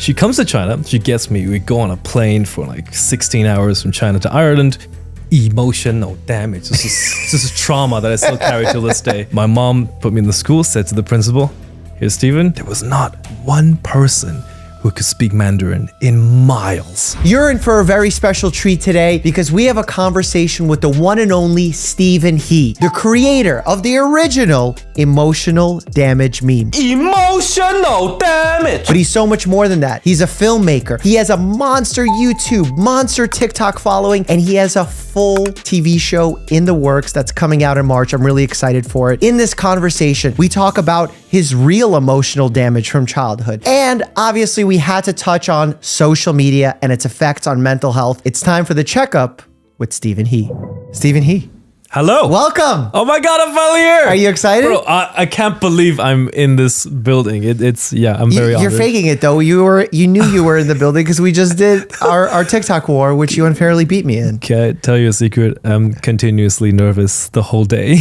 she comes to China. She gets me. We go on a plane for like 16 hours from China to Ireland. Emotional damage. This is trauma that I still carry till this day. My mom put me in the school, said to the principal, "Here's Stephen." There was not one person who could speak Mandarin in miles. You're in for a very special treat today because we have a conversation with the one and only Stephen He, the creator of the original emotional damage meme. Emotional damage! But he's so much more than that. He's a filmmaker. He has a monster YouTube, monster TikTok following, and he has a full TV show in the works that's coming out in March. I'm really excited for it. In this conversation, we talk about his real emotional damage from childhood. And obviously, we had to touch on social media and its effects on mental health. It's time for the checkup with Stephen He. Stephen He. Hello. Welcome. Oh my God, I'm finally here. Are you excited? Bro, I can't believe I'm in this building. I'm very honored. You're faking it though. You knew you were in the building because we just did our TikTok war, which you unfairly beat me in. Can I tell you a secret? I'm continuously nervous the whole day.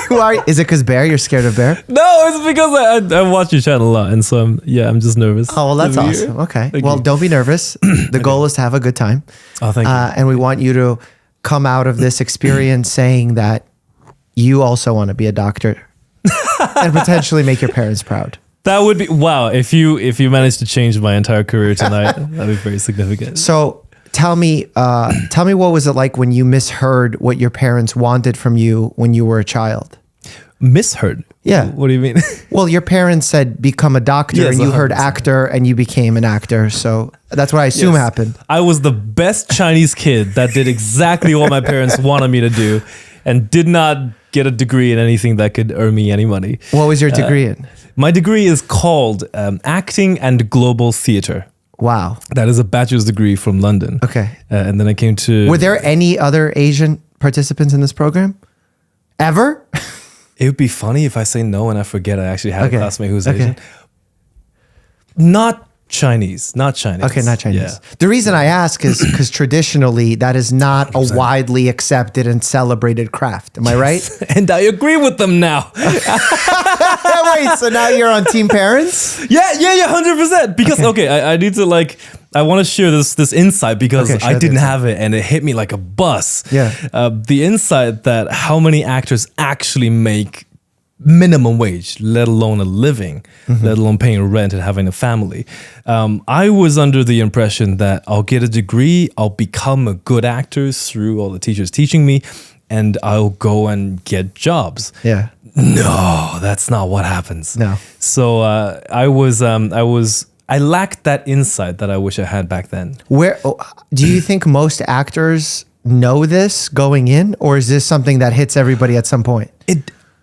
Why? Is it because Bear? You're scared of Bear? No, it's because I watch your channel a lot, and so I'm just nervous. Oh, well, that's awesome. Okay. Well, don't be nervous. The goal is to have a good time. Oh, thank you. And we want you to come out of this experience saying that you also want to be a doctor and potentially make your parents proud. That would be wow. If you managed to change my entire career tonight, that'd be very significant. So tell me what was it like when you misheard what your parents wanted from you when you were a child? Misheard? Yeah. What do you mean? Well, your parents said become a doctor, Yes, and you 100%. heard actor and you became an actor. So that's what I assume happened. I was the best Chinese kid that did exactly what my parents wanted me to do and did not get a degree in anything that could earn me any money. What was your degree in? My degree is called Acting and Global Theatre. Wow. That is a bachelor's degree from London. Okay. And then I came to... Were there any other Asian participants in this program? Ever? It would be funny if I say no and I forget I actually had a classmate who's Asian. Okay. Not Chinese. Okay, not Chinese. Yeah. The reason I ask is because traditionally that is not a widely accepted and celebrated craft. Am I right? And I agree with them now. Wait, so now you're on Team Parents? Yeah, 100%. Because, I need to I want to share this insight because Okay, share I the didn't insight. have it and it hit me like a bus. Yeah. The insight that how many actors actually make minimum wage, let alone a living, let alone paying rent and having a family. I was under the impression that I'll get a degree, I'll become a good actor through all the teachers teaching me, and I'll go and get jobs. Yeah. No, that's not what happens. No. So I lacked that insight that I wish I had back then. Do you think most actors know this going in, or is this something that hits everybody at some point?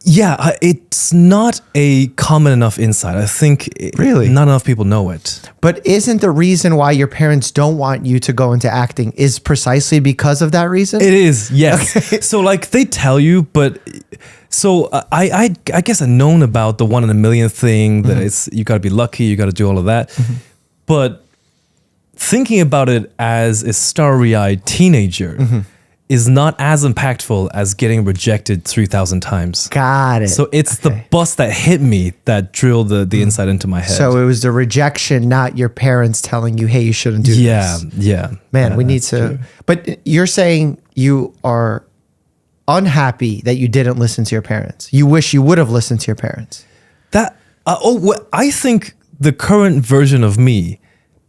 It's not a common enough insight. I think Really? not enough people know it. But isn't the reason why your parents don't want you to go into acting is precisely because of that reason? It is, yes. Okay. So they tell you, but so I guess I've known about the 1 in a million thing, that it's you got to be lucky, you got to do all of that. But thinking about it as a starry-eyed teenager is not as impactful as getting rejected 3,000 times. Got it. So it's the bus that hit me that drilled the insight into my head. So it was the rejection, not your parents telling you, hey, you shouldn't do this. Yeah. Man, we need to. True. But you're saying you are unhappy that you didn't listen to your parents. You wish you would have listened to your parents. I think the current version of me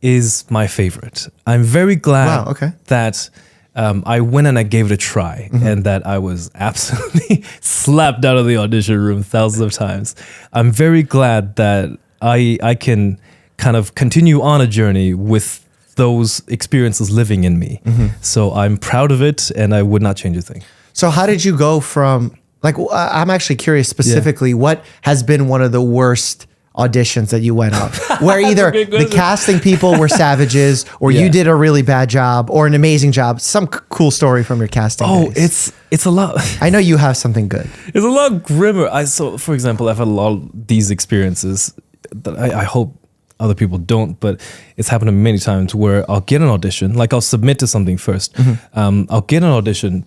is my favorite. I'm very glad that I went and I gave it a try, and that I was absolutely slapped out of the audition room thousands of times. I'm very glad that I can kind of continue on a journey with those experiences living in me. So I'm proud of it, and I would not change a thing. So how did you go from, I'm actually curious specifically, what has been one of the worst auditions that you went on, where either the casting people were savages, or you did a really bad job, or an amazing job? Some cool story from your casting days. It's a lot. I know you have something good. It's a lot grimmer. For example, I've had a lot of these experiences that I hope other people don't, but it's happened to me many times where I'll get an audition, I'll submit to something first. I'll get an audition,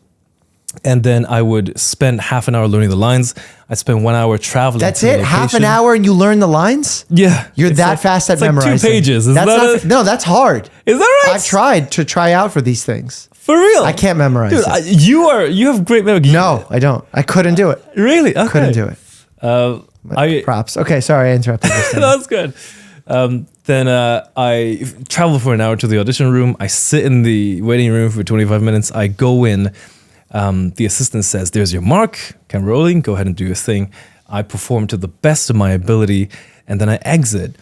And then I would spend half an hour learning the lines. I spent 1 hour traveling. That's it? Half an hour and you learn the lines? Yeah. You're that fast at memorizing. Like 2 pages. No, that's hard. Is that right? I've tried to try out for these things. For real? I can't memorize it. You have great memory. No, I don't. I couldn't do it. Really? Okay. Couldn't do it. Props. Okay, sorry, I interrupted you. That's good. Then I travel for an hour to the audition room. I sit in the waiting room for 25 minutes. I go in. The assistant says, "There's your mark. Camera rolling. Go ahead and do your thing." I perform to the best of my ability, and then I exit.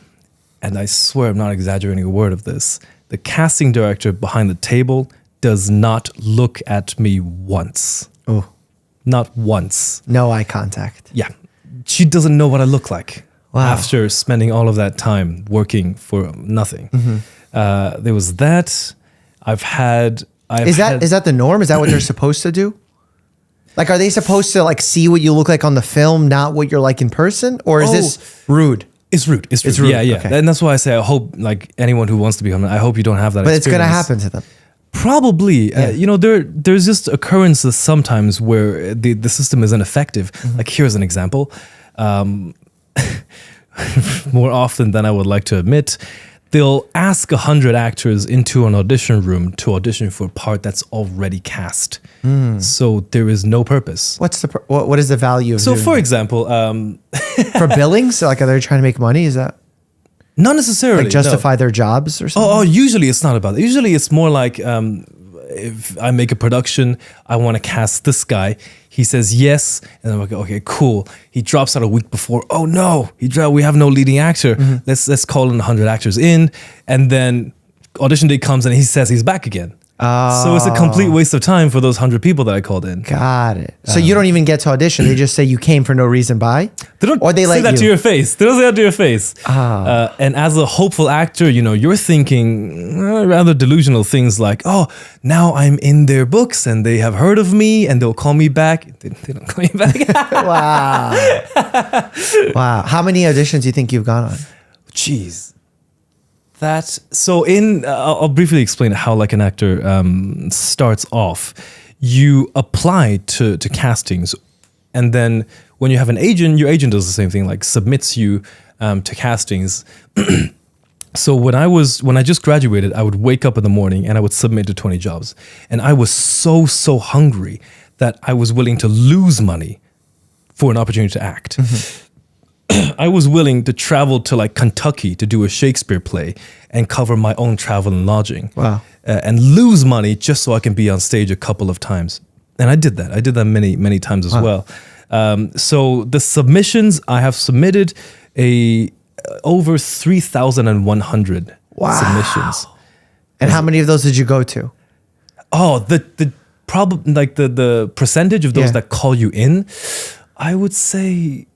And I swear I'm not exaggerating a word of this. The casting director behind the table does not look at me once. Oh, not once. No eye contact. Yeah, she doesn't know what I look like. Wow. After spending all of that time working for nothing. There was that. Is that the norm? Is that what they're supposed to do? Like, are they supposed to like see what you look like on the film, not what you're like in person? Or is this rude? It's rude. It's rude. Yeah. Okay. And that's why I say I hope like anyone who wants to become, I hope you don't have that But experience. It's going to happen to them. Probably. Yeah. There's just occurrences sometimes where the system is ineffective. Like here's an example. More often than I would like to admit, they'll ask 100 actors into an audition room to audition for a part that's already cast. So there is no purpose. What is the value of So doing for that? example, for billing? So like, are they trying to make money? Is that not necessarily like justify their jobs or something? Oh, usually it's not about that. Usually it's more like if I make a production, I want to cast this guy. He says yes, and I'm like, okay, cool. He drops out a week before. Oh no, we have no leading actor. Let's call in 100 actors in, and then audition day comes and he says he's back again. So it's a complete waste of time for those 100 people that I called in. Got it. So you don't even get to audition. They just say you came for no reason by? They don't or they say that to your face. They don't say that to your face. And as a hopeful actor, you're thinking rather delusional things like, oh, now I'm in their books and they have heard of me and they'll call me back. They don't call me back. Wow. Wow. How many auditions do you think you've gone on? Jeez. I'll briefly explain how like an actor starts off. You apply to castings, and then when you have an agent, your agent does the same thing, like submits you to castings. So when I just graduated, I would wake up in the morning and I would submit to 20 jobs, and I was so hungry that I was willing to lose money for an opportunity to act. I was willing to travel to like Kentucky to do a Shakespeare play and cover my own travel and lodging. Wow. And lose money just so I can be on stage a couple of times. And I did that. I did that many times as well. So the submissions, I have submitted over 3,100 submissions. And how many of those did you go to? Oh, the problem, like the percentage of those that call you in, I would say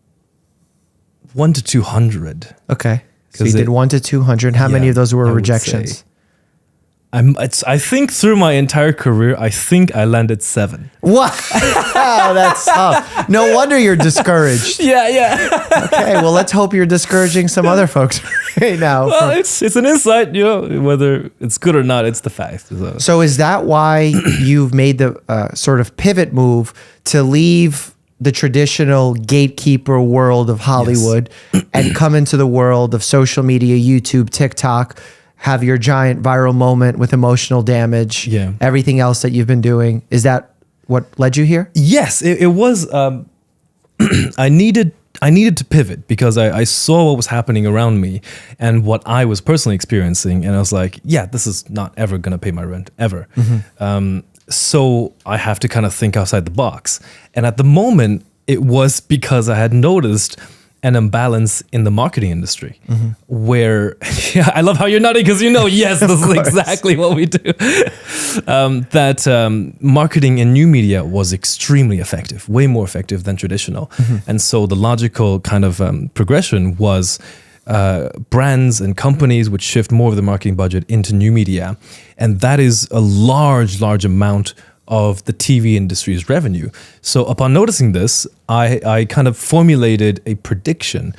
1 to 200. Okay. So you did 1 to 200. How many of those were rejections? I think through my entire career, I think I landed 7. What? Wow, that's tough. No wonder you're discouraged. Yeah. Okay, well, let's hope you're discouraging some other folks right now. Well, it's an insight, whether it's good or not, it's the fact. So is that why you've made the sort of pivot move to leave the traditional gatekeeper world of Hollywood and come into the world of social media, YouTube, TikTok, have your giant viral moment with emotional damage, everything else that you've been doing? Is that what led you here? Yes, it was. I needed to pivot because I saw what was happening around me and what I was personally experiencing. And I was like, this is not ever going to pay my rent, ever. So I have to kind of think outside the box. And at the moment, it was because I had noticed an imbalance in the marketing industry where, I love how you're nodding because yes, this is exactly what we do. Marketing in new media was extremely effective, way more effective than traditional. And so the logical kind of progression was brands and companies would shift more of the marketing budget into new media. And that is a large amount of the TV industry's revenue. So upon noticing this, I kind of formulated a prediction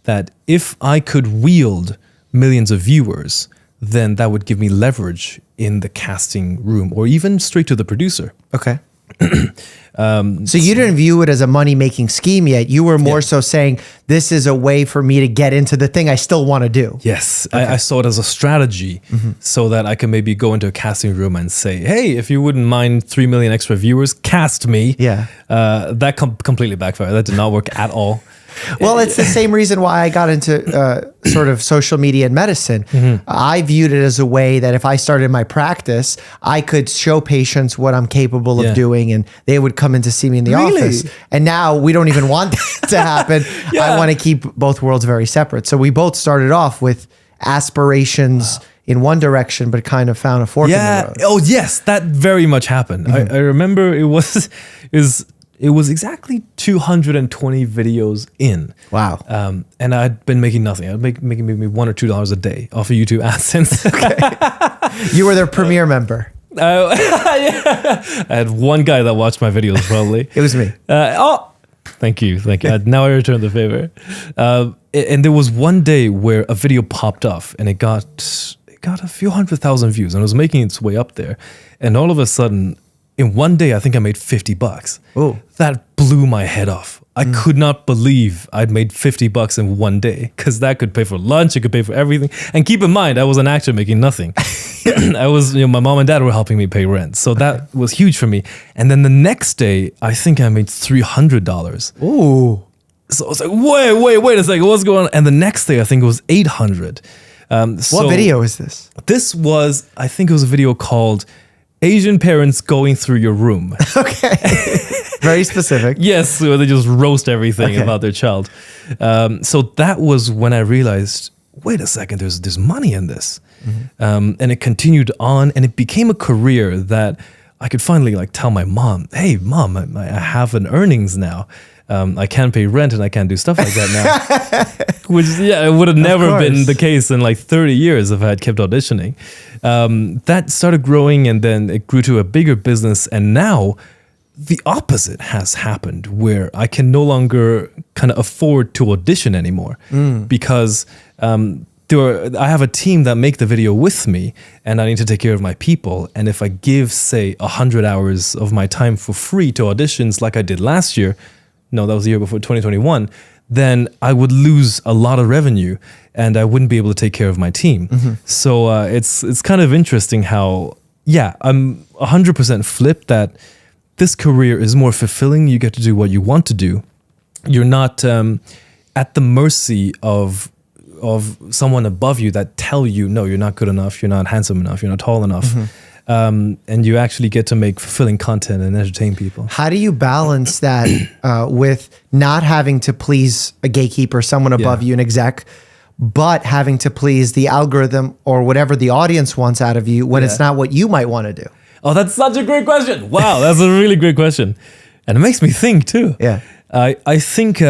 that if I could wield millions of viewers, then that would give me leverage in the casting room or even straight to the producer. Okay. So you didn't view it as a money-making scheme yet. You were more so saying, this is a way for me to get into the thing I still want to do. Yes, okay. I saw it as a strategy so that I could maybe go into a casting room and say, hey, if you wouldn't mind 3 million extra viewers, cast me. Yeah. That completely backfired. That did not work at all. Well, it's the same reason why I got into sort of social media and medicine. I viewed it as a way that if I started my practice, I could show patients what I'm capable of doing, and they would come in to see me in the office. And now we don't even want that to happen. I want to keep both worlds very separate. So we both started off with aspirations in one direction, but kind of found a fork in the road. Oh, yes, that very much happened. I remember it was exactly 220 videos in. Wow. And I'd been making nothing. I'd making maybe $1 or $2 a day off of YouTube AdSense. You were their premier member. I had one guy that watched my videos probably. It was me. Thank you. Now I return the favor. And there was one day where a video popped off and it got a few 100,000 views and it was making its way up there. And all of a sudden, in one day, I think I made $50. Oh, that blew my head off. I could not believe I'd made $50 in one day because that could pay for lunch, it could pay for everything. And keep in mind, I was an actor making nothing. I was, my mom and dad were helping me pay rent, so that was huge for me. And then the next day, I think I made $300. Ooh! So I was like, wait a second, what's going on? And the next day, I think it was $800. What video is this? This was, I think it was a video called Asian Parents Going Through Your Room. Okay. Very specific. Yes, where they just roast everything about their child. So that was when I realized, wait a second, there's money in this. And it continued on and it became a career that I could finally tell my mom, hey, Mom, I have an earnings now. I can pay rent and I can do stuff like that now. Which, it would have never been the case in 30 years if I had kept auditioning. That started growing and then it grew to a bigger business. And now the opposite has happened where I can no longer kind of afford to audition anymore because I have a team that make the video with me and I need to take care of my people. And if I give, say, 100 hours of my time for free to auditions like I did last year, no, that was the year before, 2021, then I would lose a lot of revenue and I wouldn't be able to take care of my team. So it's kind of interesting how, I'm 100% flipped that this career is more fulfilling. You get to do what you want to do. You're not at the mercy of someone above you that tell you, no, you're not good enough, you're not handsome enough, you're not tall enough. And you actually get to make fulfilling content and entertain people. How do you balance that with not having to please a gatekeeper, someone above you, an exec, but having to please the algorithm or whatever the audience wants out of you when it's not what you might want to do? Oh, that's such a great question. Wow, that's a really great question. And it makes me think too. Yeah. I think,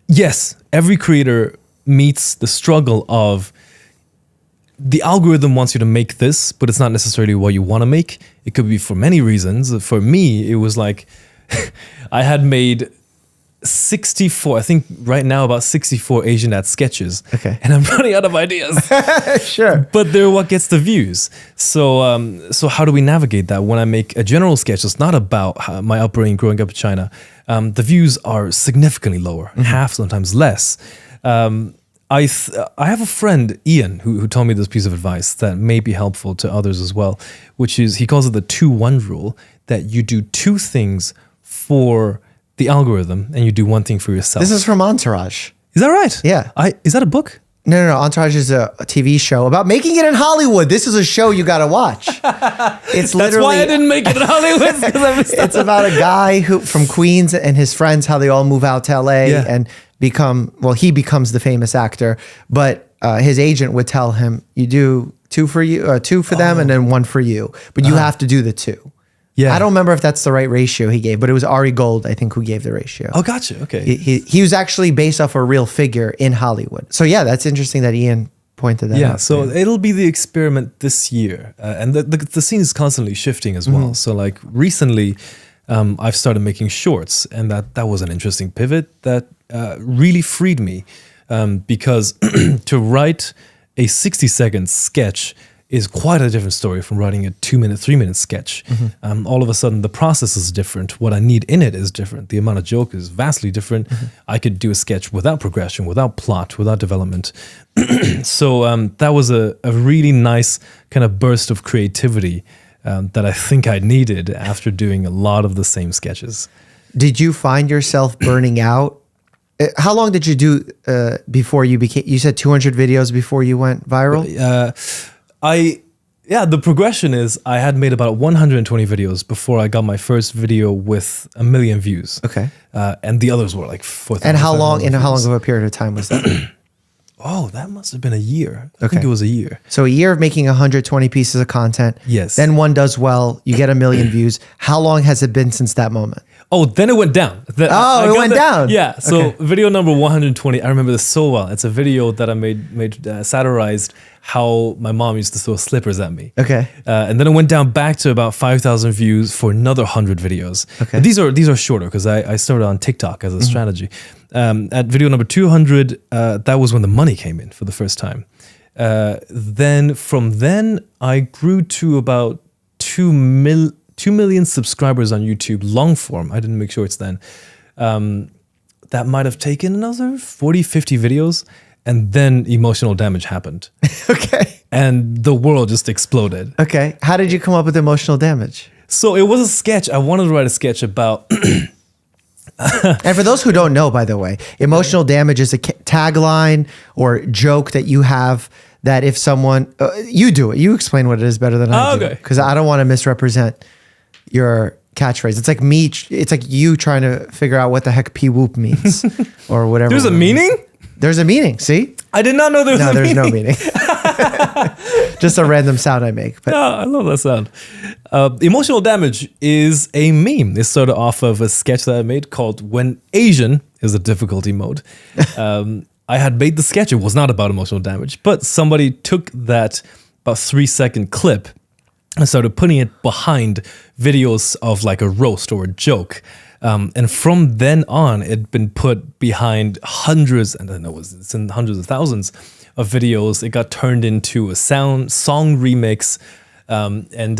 yes, every creator meets the struggle of the algorithm wants you to make this, but it's not necessarily what you want to make. It could be for many reasons. For me, it was like I had made 64, I think right now about 64 Asian dad sketches. Okay. And I'm running out of ideas. Sure. But they're what gets the views. So how do we navigate that? When I make a general sketch that's not about my upbringing growing up in China, the views are significantly lower, half, sometimes less. I have a friend, Ian, who told me this piece of advice that may be helpful to others as well, which is, he calls it the 2-1 rule, that you do 2 things for the algorithm and you do 1 thing for yourself. This is from Entourage. Is that right? Yeah. Is that a book? No. Entourage is a TV show about making it in Hollywood. This is a show you got to watch. It's literally. That's why I didn't make it in Hollywood. It's about a guy from Queens and his friends, how they all move out to LA and he becomes the famous actor, but his agent would tell him, you do 2 for you, 2 for them and then 1 for you, but you have to do the 2. Yeah. I don't remember if that's the right ratio he gave, but it was Ari Gold, I think, who gave the ratio. Oh, gotcha. Okay. He was actually based off a real figure in Hollywood. So yeah, that's interesting that Ian pointed that out. Yeah, so it'll be the experiment this year. And the scene is constantly shifting as well. So recently, I've started making shorts, and that was an interesting pivot that really freed me because to write a 60-second sketch is quite a different story from writing a 2-minute, 3-minute sketch. All of a sudden, the process is different. What I need in it is different. The amount of joke is vastly different. I could do a sketch without progression, without plot, without development. So that was a really nice kind of burst of creativity that I think I needed after doing a lot of the same sketches. Did you find yourself burning out? How long did you do before you became, you said 200 videos before you went viral? The progression is I had made about 120 videos before I got my first video with 1 million views. Okay. And the others were like 4,000. And how long of a period of time was that? Oh, that must have been a year. I think it was a year. So a year of making 120 pieces of content. Yes. Then one does well, you get 1 million views. How long has it been since that moment? Oh, then it went down. It went down. Yeah. So video number 120, I remember this so well. It's a video that I made satirized how my mom used to throw slippers at me. Okay. And then it went down back to about 5,000 views for another 100 videos. Okay. But these are shorter because I started on TikTok as a strategy. At video number 200, that was when the money came in for the first time. Then from then, I grew to about 2 million subscribers on YouTube, long form. I didn't make sure it's then. That might have taken another 40, 50 videos. And then emotional damage happened. Okay. And the world just exploded. Okay. How did you come up with emotional damage? So it was a sketch. I wanted to write a sketch about... And for those who don't know, by the way, emotional damage is a tagline or joke that you have that if someone... you do it. You explain what it is better than I do. Because I don't want to misrepresent your catchphrase. It's like me. It's like you trying to figure out what the heck P-whoop means or whatever. There's a meaning? There's a meaning. See? I did not know there was a meaning. No, there's no meaning. Just a random sound I make. But. I love that sound. Emotional damage is a meme. It started off of a sketch that I made called When Asian is a Difficulty Mode. I had made the sketch. It was not about emotional damage, but somebody took that about 3-second clip and started putting it behind videos of like a roast or a joke. And from then on, it'd been put behind hundreds, and then it's in hundreds of thousands of videos. It got turned into a song remix, and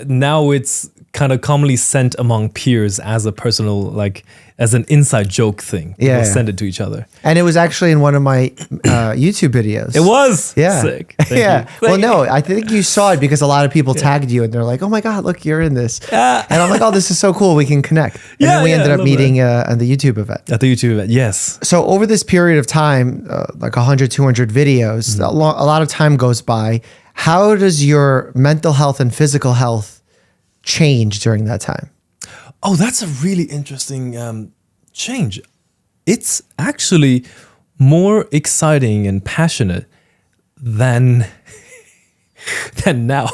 now it's kind of commonly sent among peers as a personal, like as an inside joke thing. Yeah, We'll send it to each other. And it was actually in one of my YouTube videos. It was? Yeah. Sick. Yeah. Well, no, I think you saw it because a lot of people tagged you and they're like, oh my God, look, you're in this. And I'm like, oh, this is so cool. We can connect. And then we ended up meeting at the YouTube event. At the YouTube event, yes. So over this period of time, like 100, 200 videos, a lot of time goes by. How does your mental health and physical health change during that time? Oh, that's a really interesting change. It's actually more exciting and passionate than now.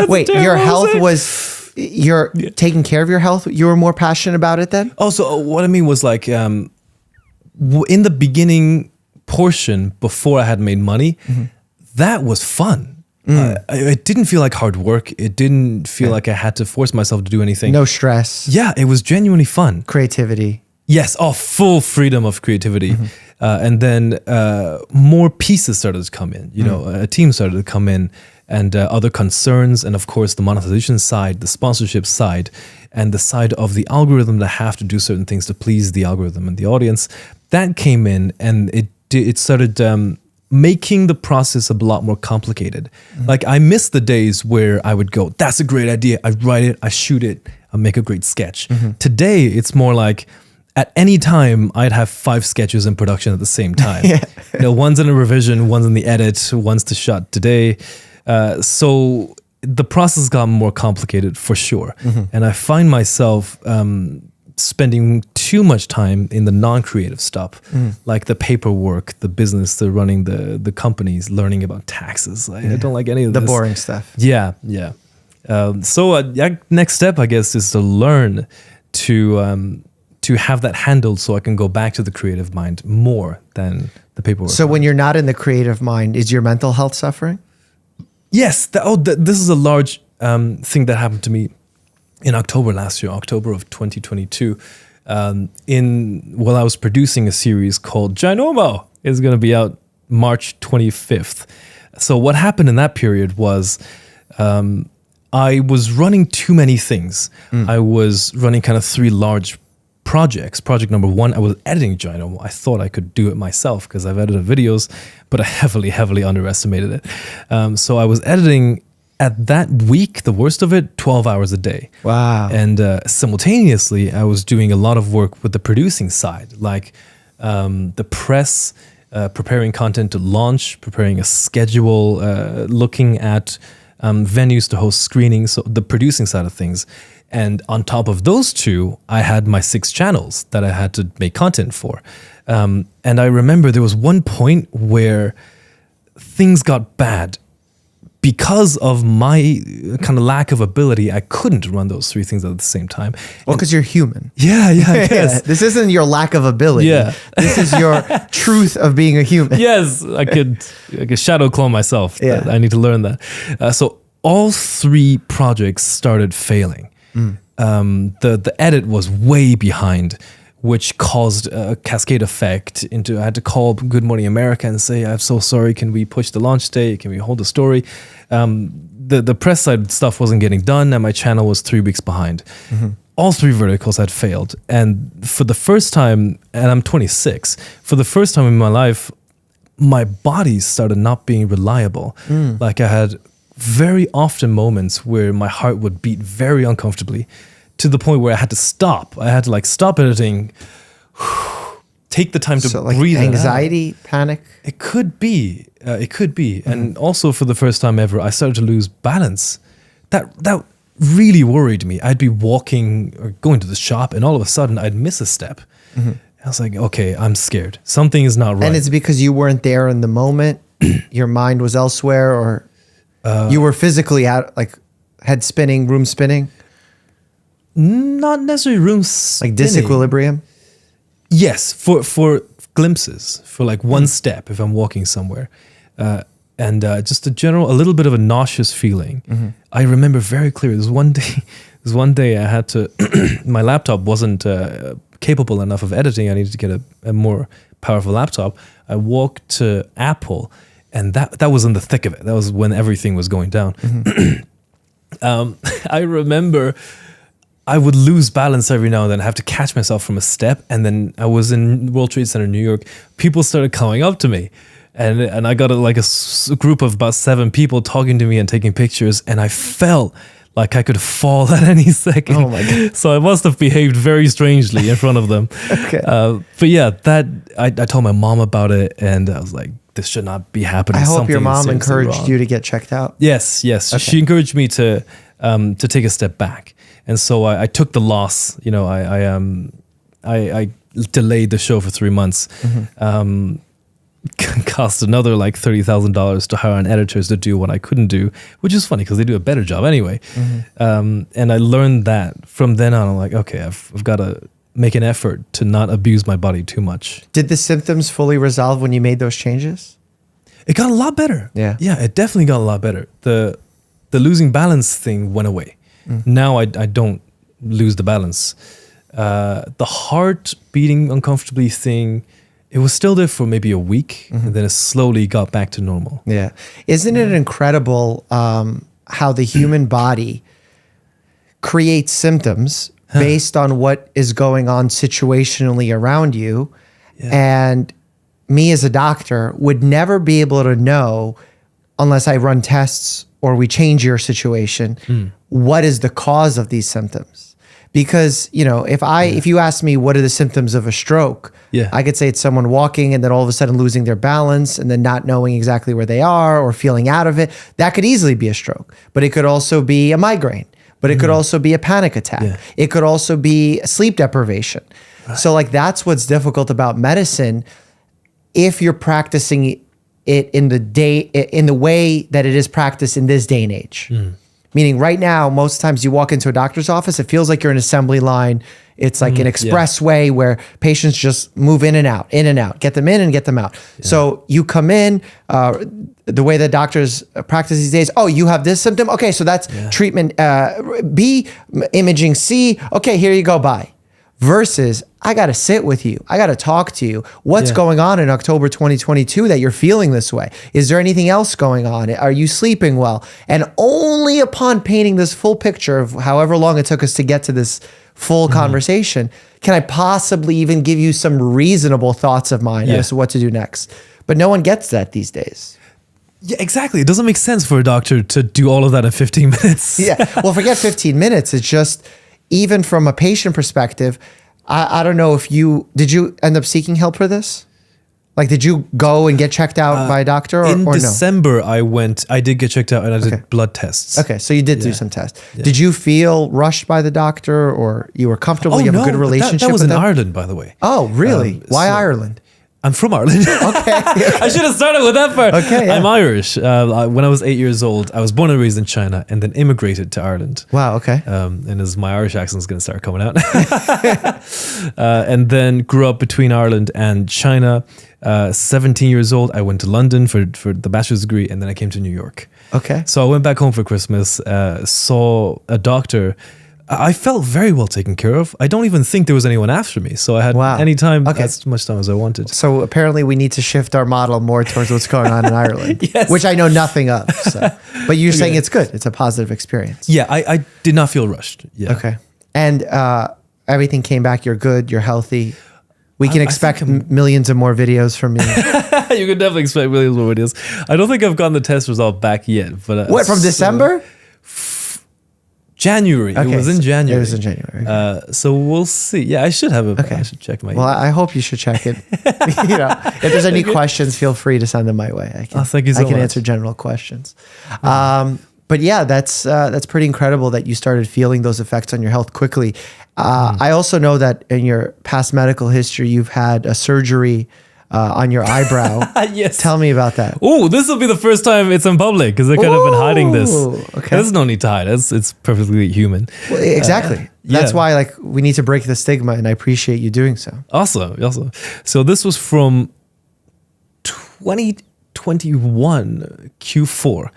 Wait, your health was, you're taking care of your health? You were more passionate about it then? Oh, so what I mean was like in the beginning portion before I had made money, that was fun. It didn't feel like hard work. It didn't feel like I had to force myself to do anything. No stress. Yeah, it was genuinely fun. Creativity. Yes, full freedom of creativity. And then more pieces started to come in. You know, a team started to come in and other concerns. And of course, the monetization side, the sponsorship side, and the side of the algorithm that have to do certain things to please the algorithm and the audience. That came in and it started... making the process a lot more complicated. Like I miss the days where I would go, that's a great idea. I write it, I shoot it, I make a great sketch. Today, it's more like at any time I'd have 5 sketches in production at the same time. You know, one's in a revision, one's in the edit, one's to shot today. So the process got more complicated for sure. And I find myself spending too much time in the non-creative stuff, like the paperwork, the business, the running the companies, learning about taxes. I don't like any of the this. boring stuff. Yeah. So next step, I guess, is to learn to have that handled so I can go back to the creative mind more than the paperwork. So when you're not in the creative mind, is your mental health suffering? Yes. This is a large thing that happened to me in October last year, October of 2022, while I was producing a series called Ginormo. It's going to be out March 25th. So what happened in that period was I was running too many things. I was running kind of 3 large projects. Project number 1, I was editing Gino. I thought I could do it myself because I've edited videos, but I heavily underestimated it. So I was editing at that week, the worst of it, 12 hours a day. Wow. And simultaneously, I was doing a lot of work with the producing side, like the press, preparing content to launch, preparing a schedule, looking at venues to host screenings, so the producing side of things. And on top of those 2, I had my 6 channels that I had to make content for. And I remember there was one point where things got bad. Because of my kind of lack of ability, I couldn't run those 3 things at the same time. Well, because you're human. Yeah, I guess. Yeah. This isn't your lack of ability. Yeah. This is your truth of being a human. Yes, I could shadow clone myself. Yeah. I need to learn that. So all 3 projects started failing. The edit was way behind, which caused a cascade effect into I had to call Good Morning America and say, I'm so sorry, can we push the launch date? Can we hold the story? The press side stuff wasn't getting done and my channel was 3 weeks behind. All 3 verticals had failed. And for the first time, and I'm 26, for the first time in my life, my body started not being reliable. Like I had very often moments where my heart would beat very uncomfortably, to the point where I had to stop. I had to like stop editing, take the time to breathe. Anxiety, panic. It could be. And also for the first time ever, I started to lose balance. That really worried me. I'd be walking or going to the shop, and all of a sudden I'd miss a step. I was like, okay, I'm scared. Something is not right. And it's because you weren't there in the moment. Your mind was elsewhere, or you were physically out, like head spinning, room spinning. Not necessarily room spinning. Like disequilibrium? Yes, for glimpses, for like one step if I'm walking somewhere. And just a little bit of a nauseous feeling. I remember very clearly, there's one day I had to, my laptop wasn't capable enough of editing. I needed to get a more powerful laptop. I walked to Apple, and that was in the thick of it. That was when everything was going down. I remember I would lose balance every now and then. I have to catch myself from a step. And then I was in World Trade Center, New York. People started coming up to me. And I got a group of about 7 people talking to me and taking pictures. And I felt like I could fall at any second. Oh my God. So I must have behaved very strangely in front of them. Okay. But yeah, I told my mom about it. And I was like, this should not be happening. I hope your mom encouraged you to get checked out. Yes. Okay. She encouraged me to take a step back. And so I took the loss. You know, I delayed the show for 3 months. Cost another like $30,000 to hire an editors to do what I couldn't do, which is funny because they do a better job anyway. And I learned that from then on. I'm like, okay, I've got to make an effort to not abuse my body too much. Did the symptoms fully resolve when you made those changes? It got a lot better. Yeah, it definitely got a lot better. The losing balance thing went away. Now I don't lose the balance. The heart beating uncomfortably thing, it was still there for maybe a week, and then it slowly got back to normal. Yeah. Isn't it incredible how the human body creates symptoms based on what is going on situationally around you? And me as a doctor would never be able to know, unless I run tests or we change your situation, what is the cause of these symptoms? Because, you know, if you ask me what are the symptoms of a stroke, I could say it's someone walking and then all of a sudden losing their balance and then not knowing exactly where they are or feeling out of it. That could easily be a stroke, but it could also be a migraine, but it could also be a panic attack. It could also be sleep deprivation. So like, that's what's difficult about medicine. If you're practicing it in the way that it is practiced in this day and age. Meaning right now, most times you walk into a doctor's office, it feels like you're in an assembly line. It's like an expressway where patients just move in and out, get them in and get them out. So you come in, the way that doctors practice these days, oh, you have this symptom? Okay, so that's treatment B, imaging C. Okay, here you go, bye. versus I got to sit with you. I got to talk to you. What's going on in October 2022 that you're feeling this way? Is there anything else going on? Are you sleeping well? And only upon painting this full picture of however long it took us to get to this full conversation, can I possibly even give you some reasonable thoughts of mine as to what to do next? But no one gets that these days. Yeah, exactly. It doesn't make sense for a doctor to do all of that in 15 minutes. Well, forget 15 minutes. It's just, even from a patient perspective, I don't know if did you end up seeking help for this? Like, did you go and get checked out by a doctor or no? In December, I did get checked out and I did blood tests. Okay, so you did do some tests. Yeah. Did you feel rushed by the doctor, or you were comfortable? You have a good relationship that was with in them? Ireland, by the way. Oh, really? Why Ireland? I'm from Ireland. Okay. I should have started with that part. Okay. Yeah. I'm Irish. When I was 8 years old, I was born and raised in China and then immigrated to Ireland. Wow. Okay. And as my Irish accent is going to start coming out. And then grew up between Ireland and China. 17 years old, I went to London for the bachelor's degree, and then I came to New York. Okay. So I went back home for Christmas, saw a doctor. I felt very well taken care of. I don't even think there was anyone after me. So I had any time, as much time as I wanted. So apparently we need to shift our model more towards what's going on in Ireland, which I know nothing of. So. But you're saying it's good. It's a positive experience. Yeah, I did not feel rushed. Yeah. Okay. And everything came back. You're good. You're healthy. We can expect millions of more videos from me. You can definitely expect millions more videos. I don't think I've gotten the test result back yet. But what, from December? January. Okay. It was in January. It was in January. Okay. So we'll see. Yeah, I should have I should check my email. Well, I hope you should check it. If there's any questions, feel free to send them my way. Thank you so much. I can answer general questions. But yeah, that's pretty incredible that you started feeling those effects on your health quickly. I also know that in your past medical history, you've had a surgery on your eyebrow. Yes. Tell me about that. Oh, this will be the first time it's in public because I kind of been hiding this. Okay. There's no need to hide. It's perfectly human. Well, exactly. That's why we need to break the stigma, and I appreciate you doing so. Awesome. So this was from 2021 Q4.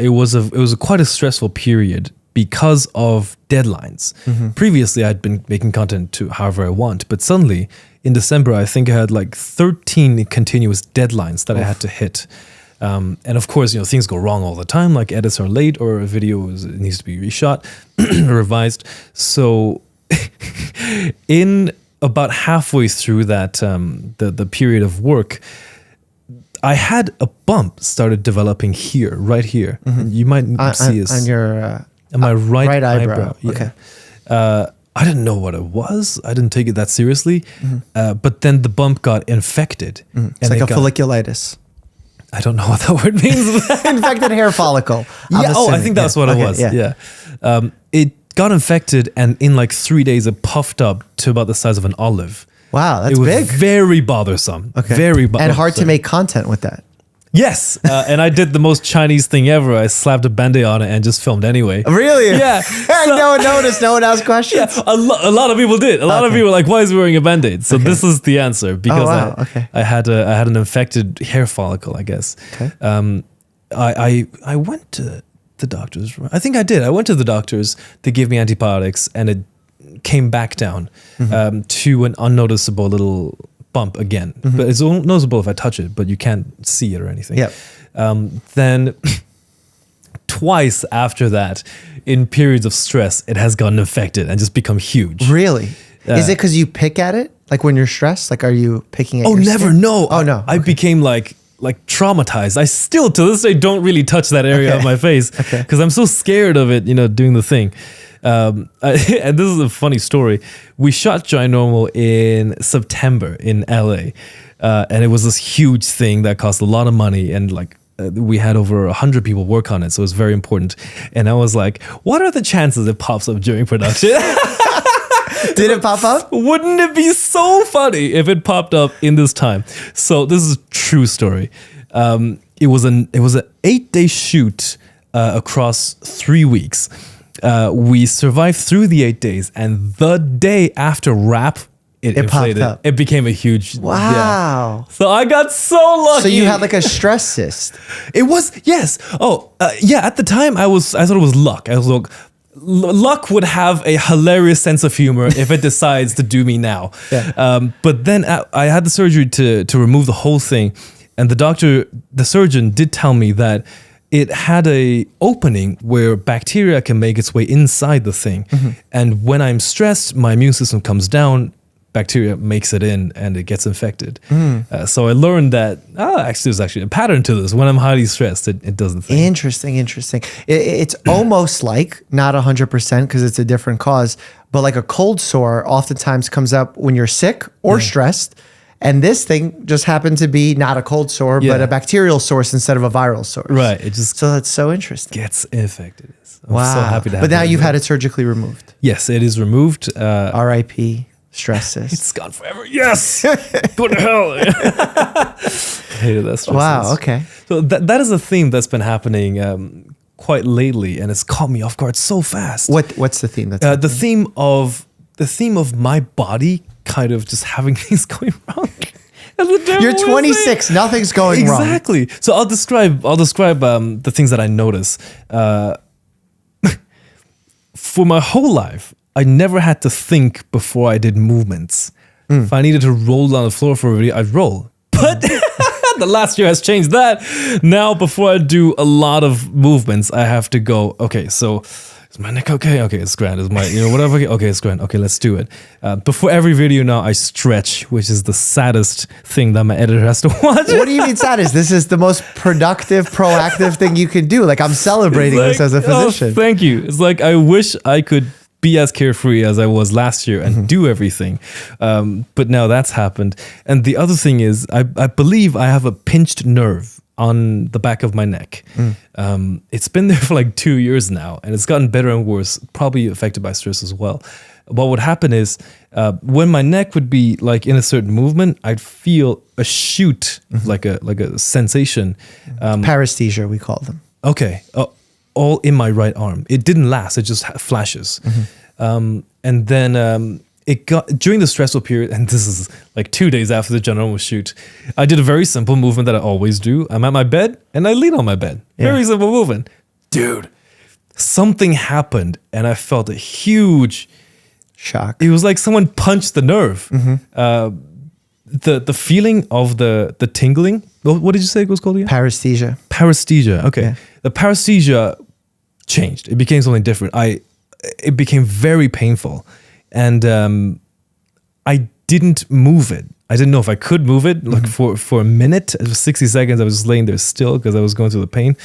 It was quite a stressful period because of deadlines. Previously, I'd been making content to however I want, but suddenly in December, I think I had 13 continuous deadlines that I had to hit. And of course, things go wrong all the time, like edits are late or a video needs to be reshot, revised. So in about halfway through that, the period of work, I had a bump started developing right here. You might see it on your my right eyebrow. Yeah. Okay. I didn't know what it was. I didn't take it that seriously. But then the bump got infected. It's like a folliculitis. I don't know what that word means. Infected hair follicle. Yeah. I think that's what it was. Yeah. It got infected, and in 3 days, it puffed up to about the size of an olive. Wow, that's big. It was very bothersome. Okay. Very bothersome. And hard to make content with that. Yes, and I did the most Chinese thing ever. I slapped a Band-Aid on it and just filmed anyway. Really? Yeah. No one noticed. No one asked questions. Yeah, a lot of people did. A lot of people were like, "Why is he wearing a Band-Aid?" So this is the answer because I had an infected hair follicle, I guess. Okay. I went to the doctors. I think I did. I went to the doctors. They gave me antibiotics, and it came back down to an unnoticeable little bump again, but it's noticeable if I touch it, but you can't see it or anything. Yep. Then twice after that, in periods of stress, it has gotten infected and just become huge. Really? Is it because you pick at it? Like when you're stressed? Like, are you picking at your never. skin? No. Oh, no. I became like traumatized. I still, to this day, don't really touch that area of my face because I'm so scared of it, doing the thing. And this is a funny story. We shot Ginormal in September in LA. And it was this huge thing that cost a lot of money. And we had over 100 people work on it. So it was very important. And I was like, what are the chances it pops up during production? Did it pop up? Wouldn't it be so funny if it popped up in this time? So this is a true story. It was an 8-day shoot across 3 weeks. We survived through the 8 days, and the day after wrap, it inflated. Popped up. It became a huge. Wow. Yeah. So I got so lucky. So you had a stress cyst. It was, yes. At the time I thought it was luck. I was like, luck would have a hilarious sense of humor if it decides to do me now. Yeah. But then I had the surgery to remove the whole thing. And the surgeon did tell me that it had a opening where bacteria can make its way inside the thing. Mm-hmm. And when I'm stressed, my immune system comes down, bacteria makes it in and it gets infected. So I learned that actually there's actually a pattern to this. When I'm highly stressed, it does the thing. Interesting. It's almost like, not 100% because it's a different cause, but like a cold sore oftentimes comes up when you're sick or stressed. And this thing just happened to be not a cold sore, but a bacterial source instead of a viral source. Right. It just so that's so interesting. Gets infected. I'm wow. so happy to have it. But now you've removed. had it surgically removed. Yes, it is removed. R.I.P. Stress cyst. It's gone forever. Yes. Go to hell. I hated that stress. Wow. Okay. So that is a theme that's been happening quite lately, and it's caught me off guard so fast. What's the theme? That's the theme of my body kind of just having things going wrong. You're 26. Nothing's going wrong. Exactly. So I'll describe the things that I notice. For my whole life, I never had to think before I did movements. If I needed to roll down the floor for a video, I'd roll. But the last year has changed that. Now, before I do a lot of movements, I have to go, okay, so is my neck okay? Okay, it's grand. Is my, whatever, okay, it's grand. Okay, let's do it. Before every video now, I stretch, which is the saddest thing that my editor has to watch. What do you mean saddest? This is the most productive, proactive thing you can do. Like, I'm celebrating this as a physician. Thank you. It's like, I wish I could be as carefree as I was last year and do everything. But now that's happened. And the other thing is, I believe I have a pinched nerve on the back of my neck. It's been there for like 2 years now, and it's gotten better and worse, probably affected by stress as well. What would happen is when my neck would be like in a certain movement, I'd feel a shoot, like a sensation. Paresthesia, we call them. Okay. All in my right arm. It didn't last. It just flashes. And then it got during the stressful period, and this is like 2 days after the general shoot, I did a very simple movement that I always do. I'm at my bed and I lean on my bed. Very simple movement. Dude, something happened and I felt a huge shock. It was like someone punched the nerve. The feeling of the tingling. What did you say it was called again? Paresthesia. Paresthesia. Okay. Yeah. The paresthesia changed. It became something different. It became very painful, and I didn't move it. I didn't know if I could move it. Like for a minute, it was 60 seconds. I was just laying there still because I was going through the pain.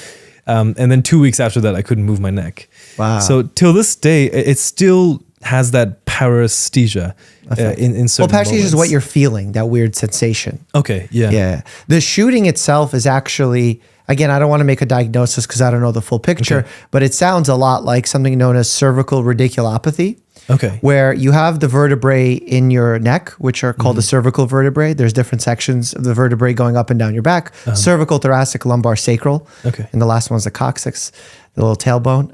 And then 2 weeks after that, I couldn't move my neck. Wow. So till this day, it still has that paresthesia in certain paresthesia moments. is what you're feeling, that weird sensation. Okay. Yeah. Yeah. The shooting itself is actually, again, I don't want to make a diagnosis because I don't know the full picture, but it sounds a lot like something known as cervical radiculopathy. Okay. Where you have the vertebrae in your neck, which are called the cervical vertebrae. There's different sections of the vertebrae going up and down your back. Cervical, thoracic, lumbar, sacral. Okay. And the last one's the coccyx, the little tailbone.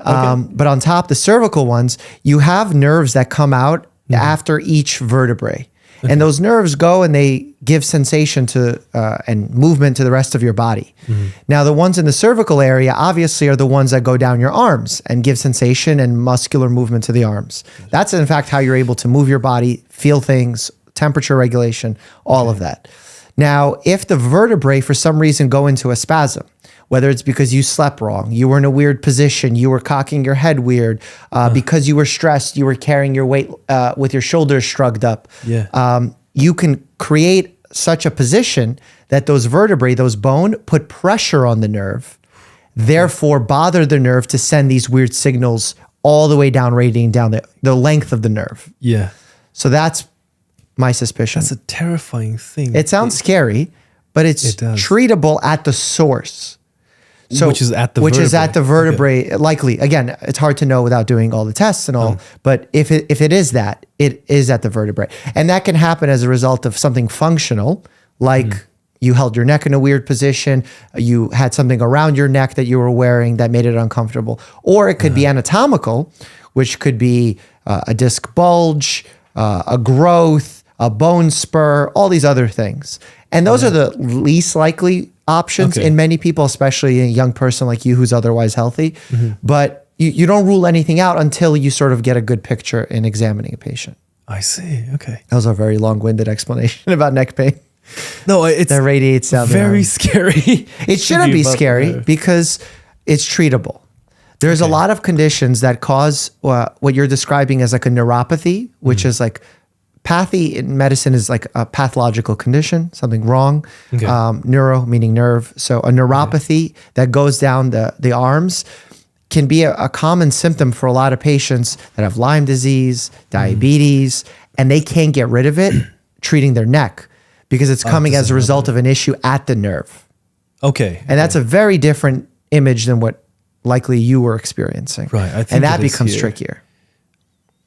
But on top, the cervical ones, you have nerves that come out after each vertebrae. And those nerves go and they give sensation to and movement to the rest of your body. Now, the ones in the cervical area obviously are the ones that go down your arms and give sensation and muscular movement to the arms. That's in fact how you're able to move your body, feel things, temperature regulation, all of that. Now, if the vertebrae for some reason go into a spasm, whether it's because you slept wrong, you were in a weird position, you were cocking your head weird, because you were stressed, you were carrying your weight with your shoulders shrugged up. You can create such a position that those vertebrae, those bone, put pressure on the nerve, therefore bother the nerve to send these weird signals all the way down, radiating down the length of the nerve. Yeah. So that's my suspicion. That's a terrifying thing. It sounds scary, but it's treatable at the source. So, which is at the vertebrae. Likely, again, it's hard to know without doing all the tests and all. But if it is that, it is at the vertebrae, and that can happen as a result of something functional, like you held your neck in a weird position, you had something around your neck that you were wearing that made it uncomfortable, or it could be anatomical, which could be a disc bulge, a growth, a bone spur, all these other things, and those are the least likely options in many people, especially a young person like you who's otherwise healthy. But you don't rule anything out until you sort of get a good picture in examining a patient. I see. Okay. That was a very long-winded explanation about neck pain. No, it's that radiates down very scary. It shouldn't be scary because it's treatable. There's a lot of conditions that cause what you're describing as like a neuropathy, which is like pathy in medicine is like a pathological condition, something wrong. Neuro meaning nerve. So a neuropathy that goes down the arms can be a common symptom for a lot of patients that have Lyme disease, diabetes, and they can't get rid of it treating their neck because it's coming as a result of an issue at the nerve. Okay. And that's a very different image than what likely you were experiencing. Right. I think and that becomes trickier.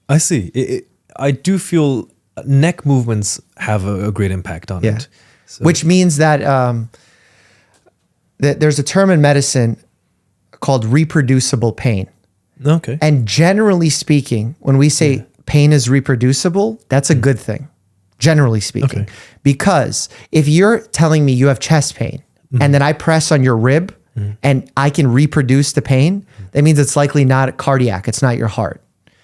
I see. I do feel neck movements have a great impact on it. So. Which means that, that there's a term in medicine called reproducible pain. Okay. And generally speaking, when we say pain is reproducible, that's a good thing, generally speaking. Because if you're telling me you have chest pain and then I press on your rib and I can reproduce the pain, that means it's likely not cardiac, it's not your heart.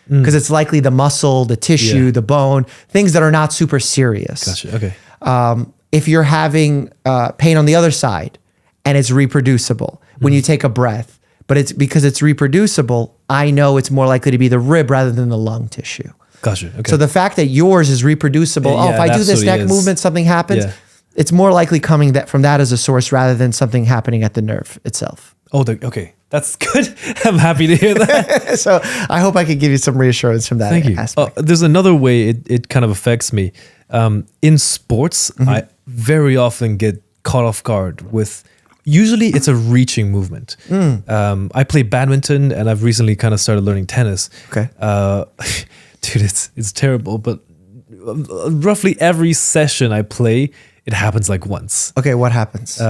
Because it's likely the muscle, the tissue, the bone, things that are not super serious. Gotcha. Okay. If you're having pain on the other side and it's reproducible, when you take a breath, but it's because it's reproducible, I know it's more likely to be the rib rather than the lung tissue. Gotcha. Okay. So the fact that yours is reproducible, if I do this neck movement, something happens, it's more likely coming from that as a source rather than something happening at the nerve itself. Oh, okay. That's good. I'm happy to hear that. So I hope I could give you some reassurance from that aspect. There's another way it kind of affects me. In sports, I very often get caught off guard with, usually it's a reaching movement. I play badminton and I've recently kind of started learning tennis. Okay. Dude, it's terrible, but roughly every session I play, it happens like once. Okay, what happens?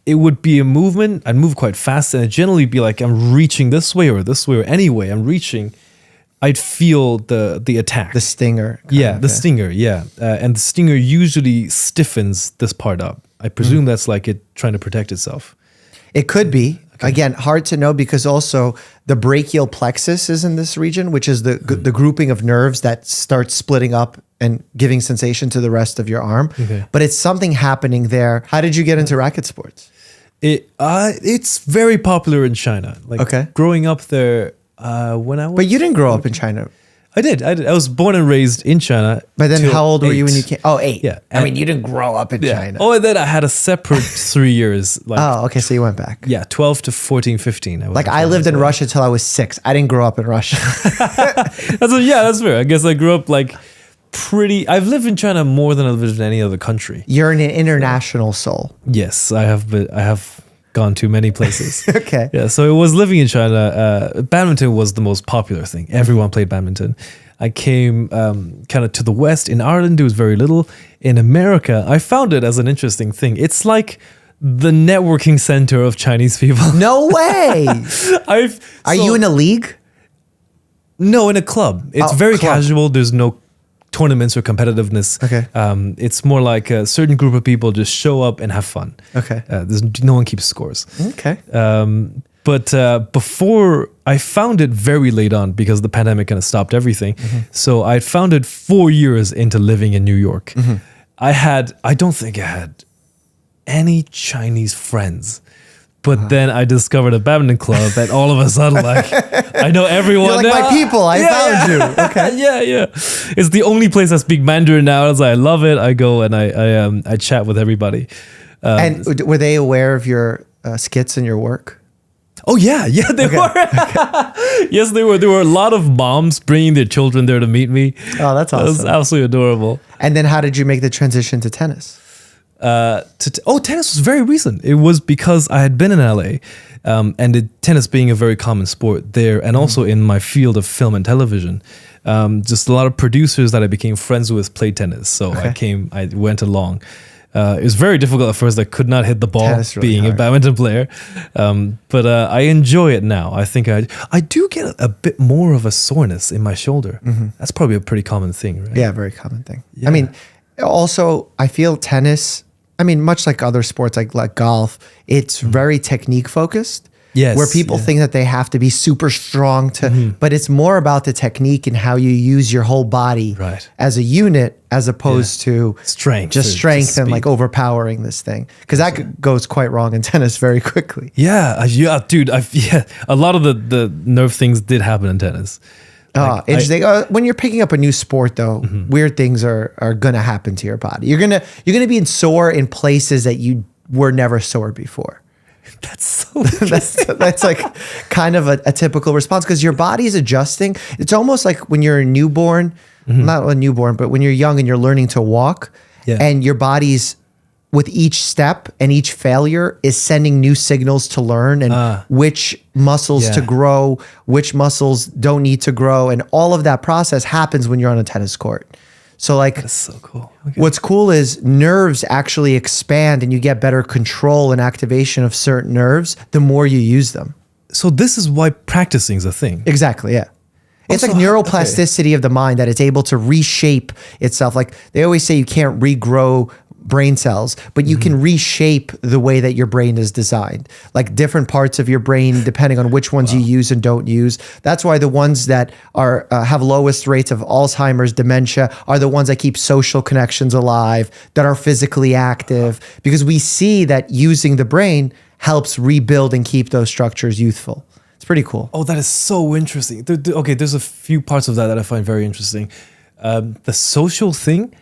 It would be a movement. I'd move quite fast, and it'd generally be like I'm reaching this way or any way I'm reaching. I'd feel the attack, the stinger. The stinger. And the stinger usually stiffens this part up. I presume that's like it trying to protect itself. It could be. Again, hard to know because also the brachial plexus is in this region, which is the grouping of nerves that start splitting up and giving sensation to the rest of your arm. But it's something happening there. How did you get into racket sports? It's very popular in China. Like growing up there, when I was. But you didn't grow up in China. I did. I was born and raised in China. But then how old were you when you came? Oh, 8. Yeah. I mean, you didn't grow up in China. Oh, and then I had a separate 3 years. Okay. So you went back. Yeah, 12 to 14, 15. I lived in Russia till I was 6. I didn't grow up in Russia. That's fair. I guess I grew up I've lived in China more than I've lived in any other country. You're an international soul. Yes, I have gone to many places. Okay. Yeah, so it was living in China. Badminton was the most popular thing. Everyone played badminton. I came kind of to the West. In Ireland, there was very little. In America, I found it as an interesting thing. It's like the networking center of Chinese people. No way. Are you in a league? No, in a club. It's very casual. There's no tournaments or competitiveness. Okay. It's more like a certain group of people just show up and have fun. Okay. No one keeps scores. Okay. But before, I found it very late on because the pandemic kind of stopped everything. So I found it 4 years into living in New York. I don't think I had any Chinese friends. But then I discovered a badminton club, and all of a sudden, I know everyone. You're like, my people, I found you. Okay. Yeah. It's the only place I speak Mandarin now. I love it. I go and I chat with everybody. And were they aware of your skits and your work? Oh yeah, they were. Yes, they were. There were a lot of moms bringing their children there to meet me. Oh, that's awesome. That was absolutely adorable. And then how did you make the transition to tennis? Tennis was very recent. It was because I had been in LA, and tennis being a very common sport there, and also in my field of film and television, just a lot of producers that I became friends with played tennis. So I went along. It was very difficult at first. I could not hit the ball being a badminton player, but I enjoy it now. I think I do get a bit more of a soreness in my shoulder. That's probably a pretty common thing, right? Yeah, very common thing. Yeah. I mean, also I feel tennis. I mean, much like other sports like golf, it's very technique focused. Yes, where people think that they have to be super strong but it's more about the technique and how you use your whole body as a unit, as opposed to strength, and like overpowering this thing. Because that goes quite wrong in tennis very quickly. Yeah, dude. A lot of the nerve things did happen in tennis. Interesting. When you're picking up a new sport, though, weird things are gonna happen to your body. You're gonna be sore in places that you were never sore before. That's so that's like kind of a typical response, because your body is adjusting. It's almost like when you're a newborn, not a newborn, but when you're young and you're learning to walk, and your body's, with each step and each failure, is sending new signals to learn and which muscles to grow, which muscles don't need to grow. And all of that process happens when you're on a tennis court. So like, that's so cool. Okay. What's cool is nerves actually expand and you get better control and activation of certain nerves the more you use them. So this is why practicing is a thing. Exactly, yeah. It's like neuroplasticity of the mind, that it's able to reshape itself. Like they always say you can't regrow brain cells, but you can reshape the way that your brain is designed. Like different parts of your brain, depending on which ones you use and don't use. That's why the ones that are have lowest rates of Alzheimer's, dementia, are the ones that keep social connections alive, that are physically active, because we see that using the brain helps rebuild and keep those structures youthful. It's pretty cool. Oh, that is so interesting. Okay, there's a few parts of that I find very interesting. The social thing,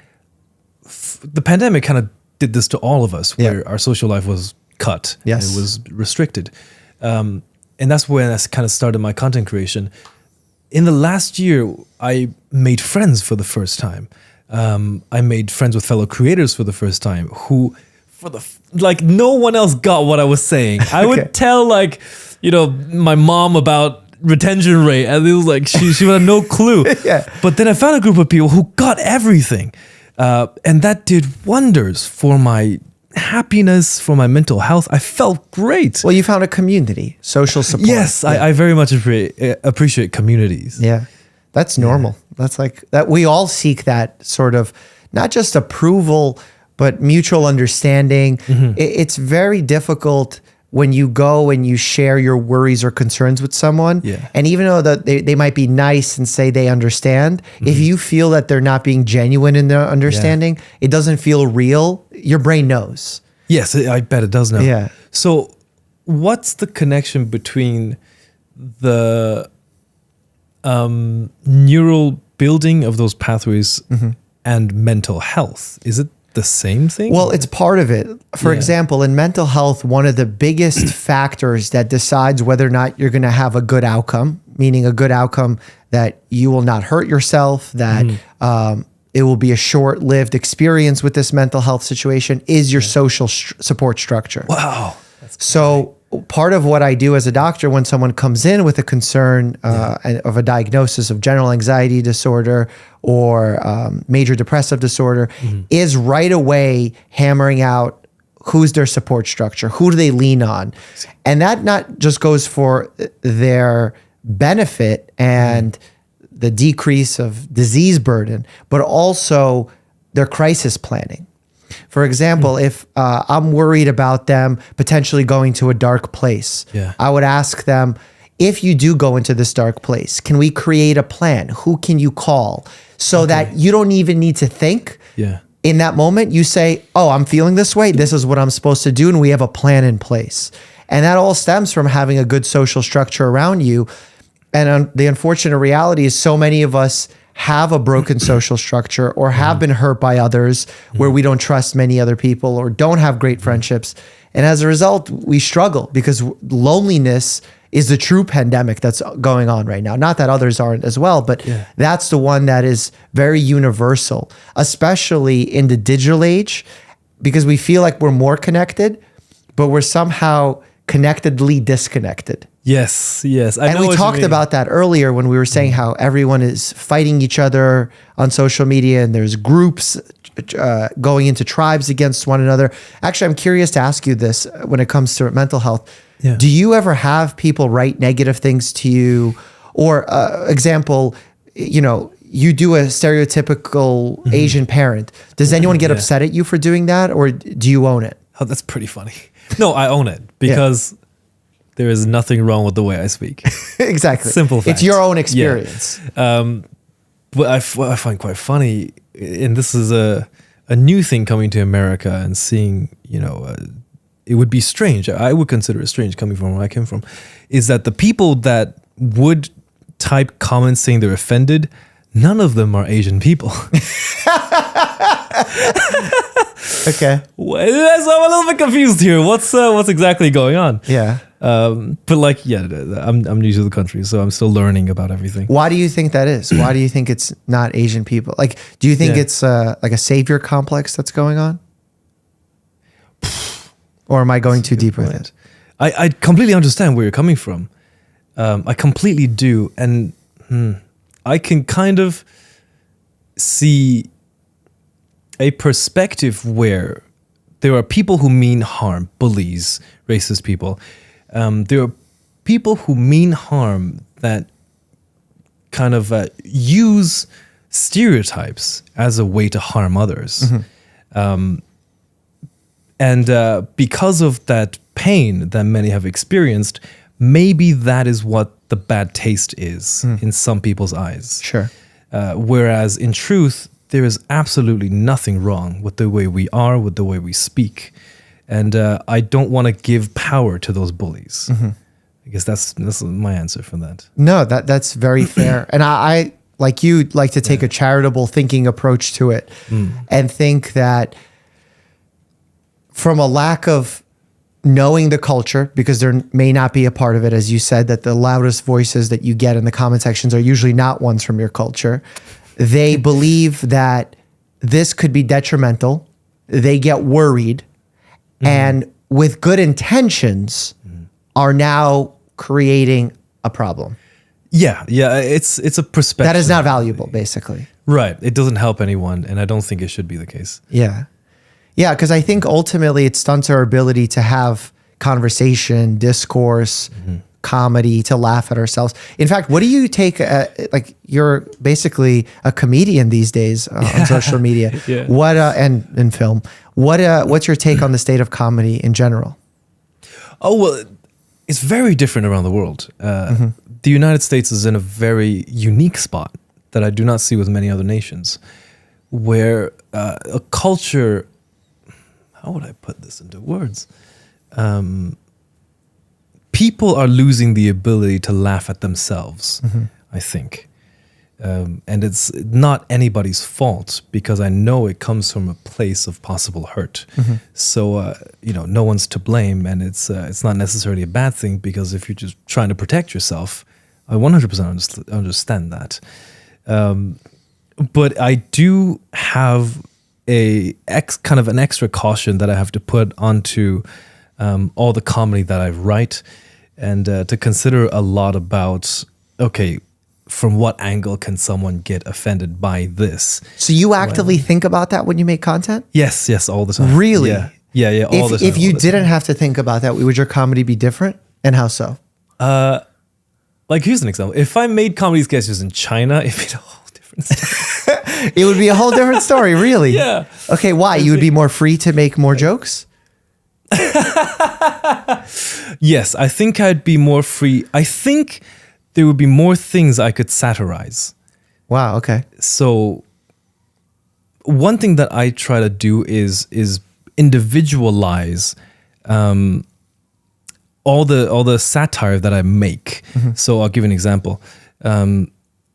the pandemic kind of did this to all of us, where our social life was cut. Yes. It was restricted. And that's when I kind of started my content creation. In the last year, I made friends for the first time. I made friends with fellow creators for the first time who, like no one else got what I was saying. I would tell my mom about retention rate, and it was like she would have no clue. But then I found a group of people who got everything. And that did wonders for my happiness, for my mental health. I felt great. Well, you found a community, social support. Yes, I very much appreciate communities. Yeah, that's normal. That's like that. We all seek that sort of, not just approval, but mutual understanding. It's very difficult when you go and you share your worries or concerns with someone, and even though that they might be nice and say they understand, if you feel that they're not being genuine in their understanding, it doesn't feel real, your brain knows. Yes, I bet it does know. Yeah. So what's the connection between the neural building of those pathways and mental health? Is it the same thing? Well, it's part of it. For example, in mental health, one of the biggest factors that decides whether or not you're going to have a good outcome, meaning a good outcome that you will not hurt yourself, that it will be a short-lived experience with this mental health situation, is your social support structure. Wow. So part of what I do as a doctor when someone comes in with a concern of a diagnosis of general anxiety disorder or major depressive disorder is right away hammering out who's their support structure, who do they lean on. And that not just goes for their benefit and the decrease of disease burden, but also their crisis planning. For example, if I'm worried about them potentially going to a dark place, I would ask them, if you do go into this dark place, can we create a plan? Who can you call? So that you don't even need to think. In that moment, you say, oh, I'm feeling this way. This is what I'm supposed to do. And we have a plan in place. And that all stems from having a good social structure around you. And the unfortunate reality is so many of us have a broken social structure or have been hurt by others where we don't trust many other people or don't have great friendships. And as a result, we struggle because loneliness is the true pandemic that's going on right now. Not that others aren't as well, but that's the one that is very universal, especially in the digital age, because we feel like we're more connected, but we're somehow connectedly disconnected. Yes. And we talked about that earlier when we were saying how everyone is fighting each other on social media and there's groups going into tribes against one another. Actually, I'm curious to ask you this when it comes to mental health. Do you ever have people write negative things to you? Or example, you do a stereotypical Asian parent. Does anyone get upset at you for doing that, or do you own it? Oh, that's pretty funny. No, I own it because there is nothing wrong with the way I speak. Exactly. Simple fact. It's your own experience. Yeah. What I find quite funny, and this is a new thing coming to America and seeing, it would be strange. I would consider it strange coming from where I came from, is that the people that would type comments saying they're offended, none of them are Asian people. Okay. So I'm a little bit confused here. What's exactly going on? Yeah. But I'm new to the country, so I'm still learning about everything. Why do you think that is? Why do you think it's not Asian people? Like, do you think it's like a savior complex that's going on? Or am I going too deep with it? I completely understand where you're coming from. I completely do. And I can kind of see a perspective where there are people who mean harm, bullies, racist people. There are people who mean harm that kind of use stereotypes as a way to harm others. And because of that pain that many have experienced, maybe that is what the bad taste is in some people's eyes. Sure. Whereas in truth, there is absolutely nothing wrong with the way we are, with the way we speak. And I don't want to give power to those bullies. I guess that's my answer for that. No, that's very fair. And I like you, like to take a charitable thinking approach to it and think that from a lack of knowing the culture, because there may not be a part of it, as you said, that the loudest voices that you get in the comment sections are usually not ones from your culture. They believe that this could be detrimental. They get worried and with good intentions are now creating a problem. Yeah. It's a perspective. That is not valuable, basically. Right. It doesn't help anyone, and I don't think it should be the case. Yeah. Yeah, because I think ultimately it stunts our ability to have conversation, discourse, comedy, to laugh at ourselves. In fact, what do you take, like you're basically a comedian these days on social media, what and film. What's your take on the state of comedy in general? Oh, well, it's very different around the world. The United States is in a very unique spot that I do not see with many other nations, where a culture, how would I put this into words? People are losing the ability to laugh at themselves, I think. And it's not anybody's fault, because I know it comes from a place of possible hurt. So, no one's to blame, and it's not necessarily a bad thing, because if you're just trying to protect yourself, I 100% understand that. But I do have kind of an extra caution that I have to put onto all the comedy that I write, and to consider a lot about, okay, from what angle can someone get offended by this? So you actively think about that when you make content? Yes, all the time. Really? Yeah, all the time. If you didn't have to think about that, would your comedy be different? And how so? Like, here's an example. If I made comedy sketches in China, it'd be a whole different story. It would be a whole different story, really? Yeah. Okay, why? You would be more free to make more jokes? Yes, I think I'd be more free. I think there would be more things I could satirize. Wow, okay. So one thing that I try to do is individualize all the satire that I make. So I'll give an example.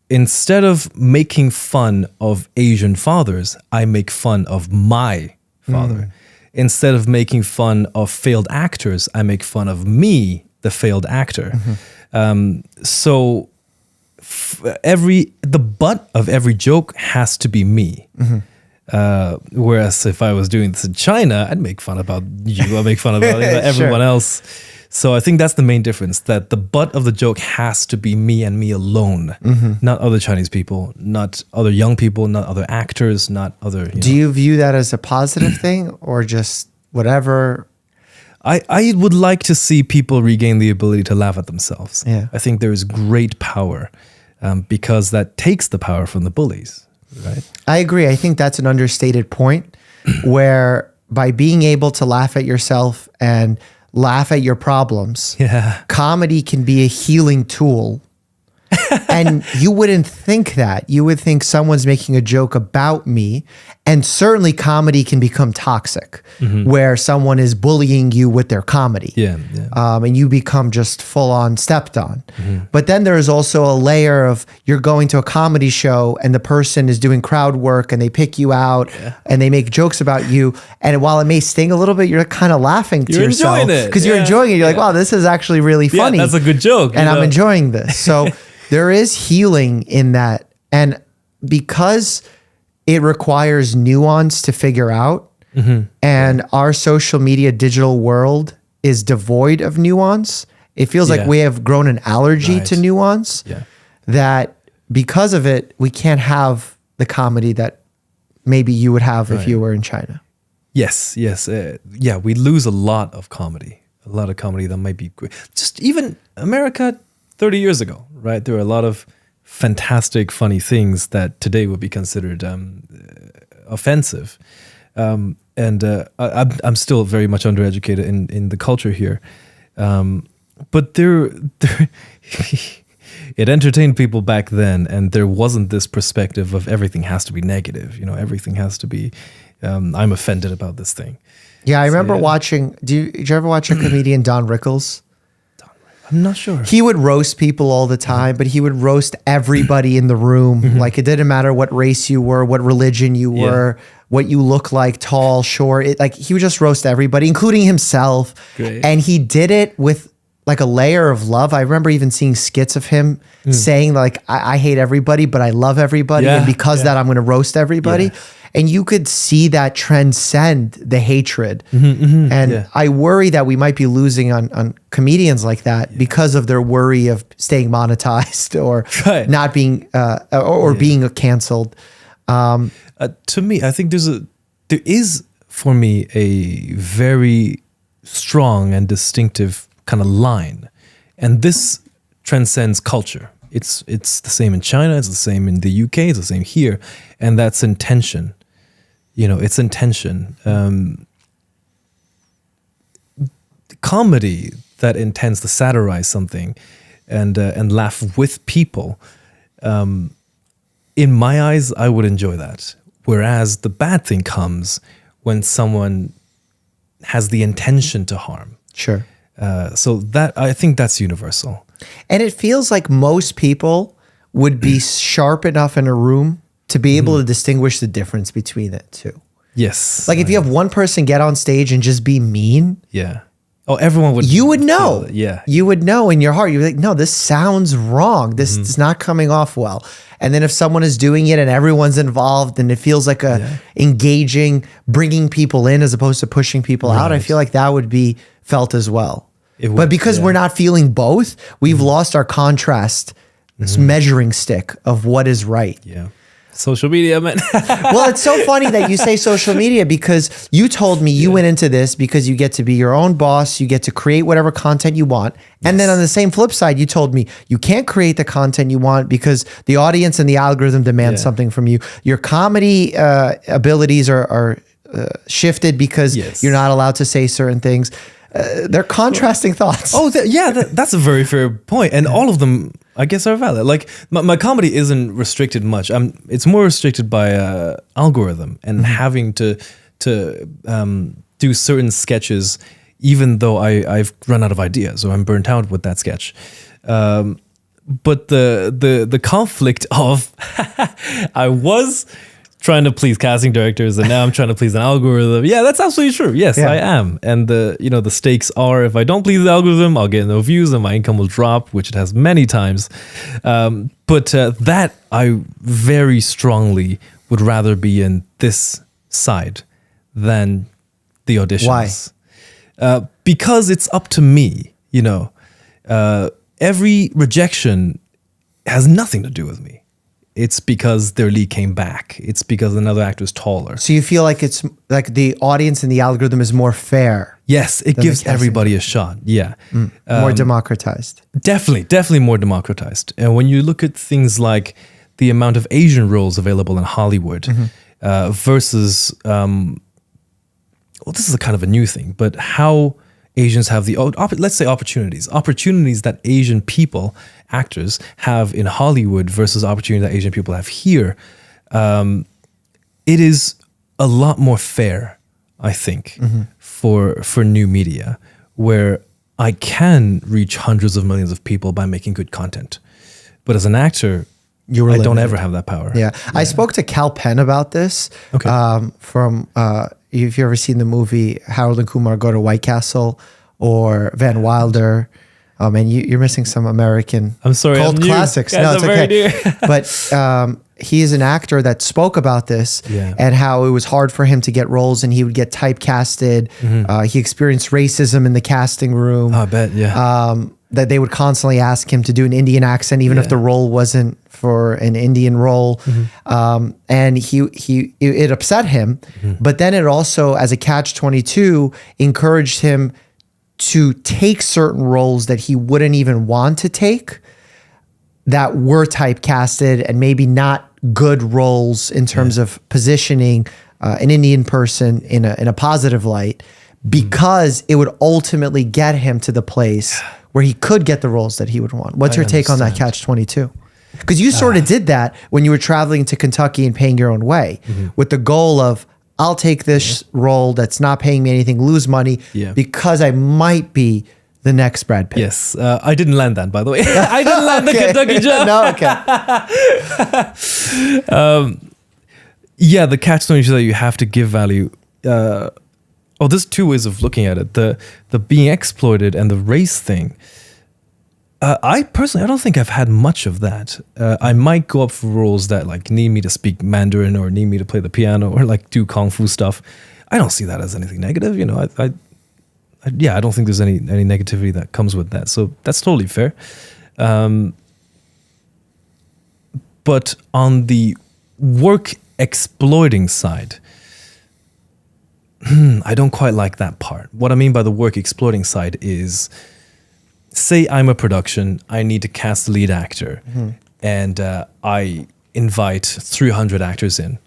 Instead of making fun of Asian fathers, I make fun of my father. Instead of making fun of failed actors, I make fun of me, the failed actor. So the butt of every joke has to be me. Whereas if I was doing this in China, I'd make fun about you. I'd make fun about everyone else. So I think that's the main difference, that the butt of the joke has to be me and me alone, not other Chinese people, not other young people, not other actors, not other... Do you view that as a positive thing, or just whatever? I would like to see people regain the ability to laugh at themselves. Yeah. I think there is great power because that takes the power from the bullies, right? I agree. I think that's an understated point where by being able to laugh at yourself and laugh at your problems. Yeah. Comedy can be a healing tool. And you wouldn't think that. You would think someone's making a joke about me. And certainly comedy can become toxic, where someone is bullying you with their comedy. Yeah. And you become just full on stepped on. But then there's also a layer of you're going to a comedy show and the person is doing crowd work and they pick you out and they make jokes about you. And while it may sting a little bit, you're kind of laughing to yourself. Enjoying it. Because you're enjoying it. You're like, wow, this is actually really funny. Yeah, that's a good joke. And I'm enjoying this. So there is healing in that. And because it requires nuance to figure out, and our social media digital world is devoid of nuance, it feels like we have grown an allergy to nuance, that because of it, we can't have the comedy that maybe you would have if you were in China. Yes. Yeah, we lose a lot of comedy. A lot of comedy that might be great. Just even America 30 years ago, right? There were a lot of fantastic, funny things that today would be considered offensive. I'm still very much undereducated in the culture here. But there it entertained people back then, and there wasn't this perspective of everything has to be negative. You know, everything has to be, I'm offended about this thing. Yeah, I remember watching, did you ever watch a comedian, Don Rickles? I'm not sure. He would roast people all the time, but he would roast everybody in the room. Like it didn't matter what race you were, what religion you were, what you look like, tall, short. Like he would just roast everybody, including himself. Great. And he did it with like a layer of love. I remember even seeing skits of him saying like, I hate everybody, but I love everybody. And because of that, I'm going to roast everybody. And you could see that transcend the hatred. And I worry that we might be losing on comedians like that because of their worry of staying monetized or not being, or being canceled. To me, I think there is for me a very strong and distinctive kind of line. And this transcends culture. It's the same in China, it's the same in the UK, it's the same here. And that's intention. You know, it's intention. Comedy that intends to satirize something and laugh with people, in my eyes, I would enjoy that. Whereas the bad thing comes when someone has the intention to harm. Sure. So that, I think that's universal. And it feels like most people would be sharp enough in a room to be able to distinguish the difference between it too. Yes. Like if you have one person get on stage and just be mean. Yeah. Oh, everyone would. You would know. Yeah. You would know in your heart. You'd be like, no, this sounds wrong. This is not coming off well. And then if someone is doing it and everyone's involved and it feels like engaging, bringing people in as opposed to pushing people out, I feel like that would be felt as well. But because we're not feeling both, we've lost our contrast measuring stick of what is right. Yeah. Social media, man. Well, it's so funny that you say social media because you told me you went into this because you get to be your own boss. You get to create whatever content you want. And then on the same flip side, you told me you can't create the content you want because the audience and the algorithm demand something from you. Your comedy abilities are shifted because you're not allowed to say certain things. They're contrasting thoughts. Oh, that's a very fair point. And all of them, I guess, are valid. Like my comedy isn't restricted much. It's more restricted by algorithm and having to do certain sketches, even though I've run out of ideas or I'm burnt out with that sketch. But the conflict of I was trying to please casting directors and now I'm trying to please an algorithm. Yeah, that's absolutely true. Yes, I am. And the stakes are if I don't please the algorithm, I'll get no views and my income will drop, which it has many times. But that I very strongly would rather be in this side than the auditions. Why? Because it's up to me, every rejection has nothing to do with me. It's because their lead came back. It's because another actor is taller. So you feel like it's like the audience and the algorithm is more fair. Yes, it gives everybody a shot. Yeah. More democratized. Definitely more democratized. And when you look at things like the amount of Asian roles available in Hollywood versus, this is a kind of a new thing, but how Asians have the, let's say opportunities that Asian people, actors, have in Hollywood versus opportunities that Asian people have here, it is a lot more fair, I think, for new media, where I can reach hundreds of millions of people by making good content. But as an actor, I don't ever have that power. Yeah. I spoke to Cal Penn about this. Okay. If you've ever seen the movie Harold and Kumar Go to White Castle or Van Wilder, and you're missing some American cult classics. No, it's okay. But he is an actor that spoke about this and how it was hard for him to get roles and he would get typecasted. He experienced racism in the casting room. I bet, yeah. That they would constantly ask him to do an Indian accent, even if the role wasn't for an Indian role. And it upset him. But then it also, as a catch-22, encouraged him to take certain roles that he wouldn't even want to take, that were typecasted and maybe not good roles in terms of positioning an Indian person in a positive light, because it would ultimately get him to the place where he could get the roles that he would want. What's your take on that catch-22? Because you sort of did that when you were traveling to Kentucky and paying your own way with the goal of, I'll take this role that's not paying me anything, lose money, because I might be the next Brad Pitt. Yes. I didn't land that, by the way. I didn't land the Kentucky job. No, okay. The catch-22 that you have to give value. There's two ways of looking at it. The being exploited and the race thing. I personally, I don't think I've had much of that. I might go up for roles that like need me to speak Mandarin or need me to play the piano or like do kung fu stuff. I don't see that as anything negative. You know, I don't think there's any negativity that comes with that. So that's totally fair. But on the work exploiting side, I don't quite like that part. What I mean by the work exploiting side is, say I'm a production, I need to cast the lead actor, and I invite 300 actors in.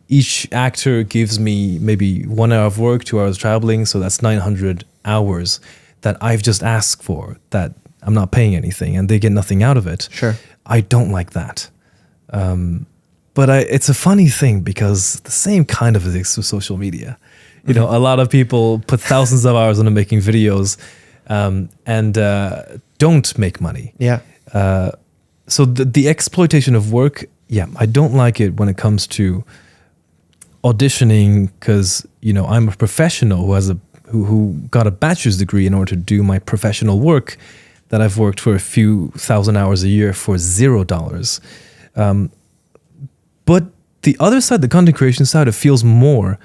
Each actor gives me maybe 1 hour of work, 2 hours traveling, so that's 900 hours that I've just asked for, that I'm not paying anything, and they get nothing out of it. Sure. I don't like that. But it's a funny thing, because the same kind of exists with social media. You know, a lot of people put thousands of hours into making videos and don't make money. Yeah. So the exploitation of work, I don't like it when it comes to auditioning, because, you know, I'm a professional who got a bachelor's degree in order to do my professional work, that I've worked for a few thousand hours a year for $0. But the other side, the content creation side, it feels more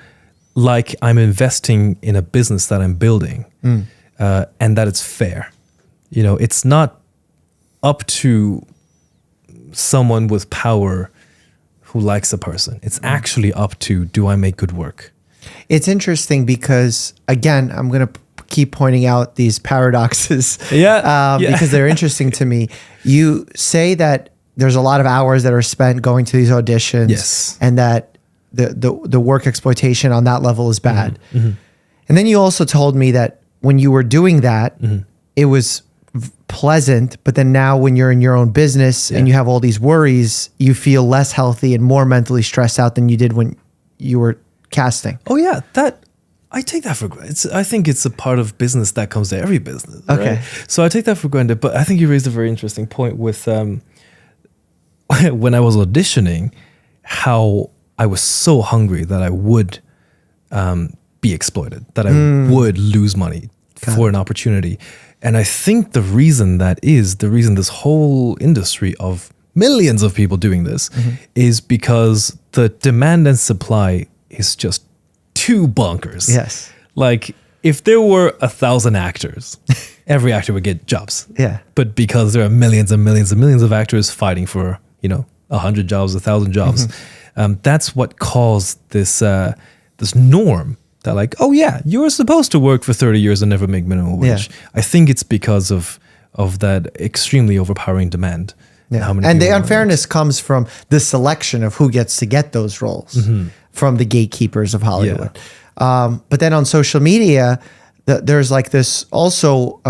like I'm investing in a business that I'm building, and that it's fair. You know, it's not up to someone with power who likes a person. It's actually up to, do I make good work? It's interesting because, again, I'm going to keep pointing out these paradoxes because they're interesting to me. You say that there's a lot of hours that are spent going to these auditions, and that the work exploitation on that level is bad. And then you also told me that when you were doing that, it was pleasant, but then now when you're in your own business and you have all these worries, you feel less healthy and more mentally stressed out than you did when you were casting. Oh yeah, I take that for granted. I think it's a part of business that comes to every business. Okay. Right? So I take that for granted, but I think you raised a very interesting point with when I was auditioning, how I was so hungry that I would be exploited, that I would lose money for an opportunity. And I think the reason this whole industry of millions of people doing this is because the demand and supply is just too bonkers. Yes. Like, if there were 1,000 actors, every actor would get jobs. Yeah. But because there are millions and millions and millions of actors fighting for, 100 jobs, 1,000 jobs, that's what caused this norm that, like, oh yeah, you're supposed to work for 30 years and never make minimum wage. Yeah. I think it's because of that extremely overpowering demand. Yeah. And the unfairness comes from the selection of who gets to get those roles from the gatekeepers of Hollywood. Yeah. But then on social media, there's like this also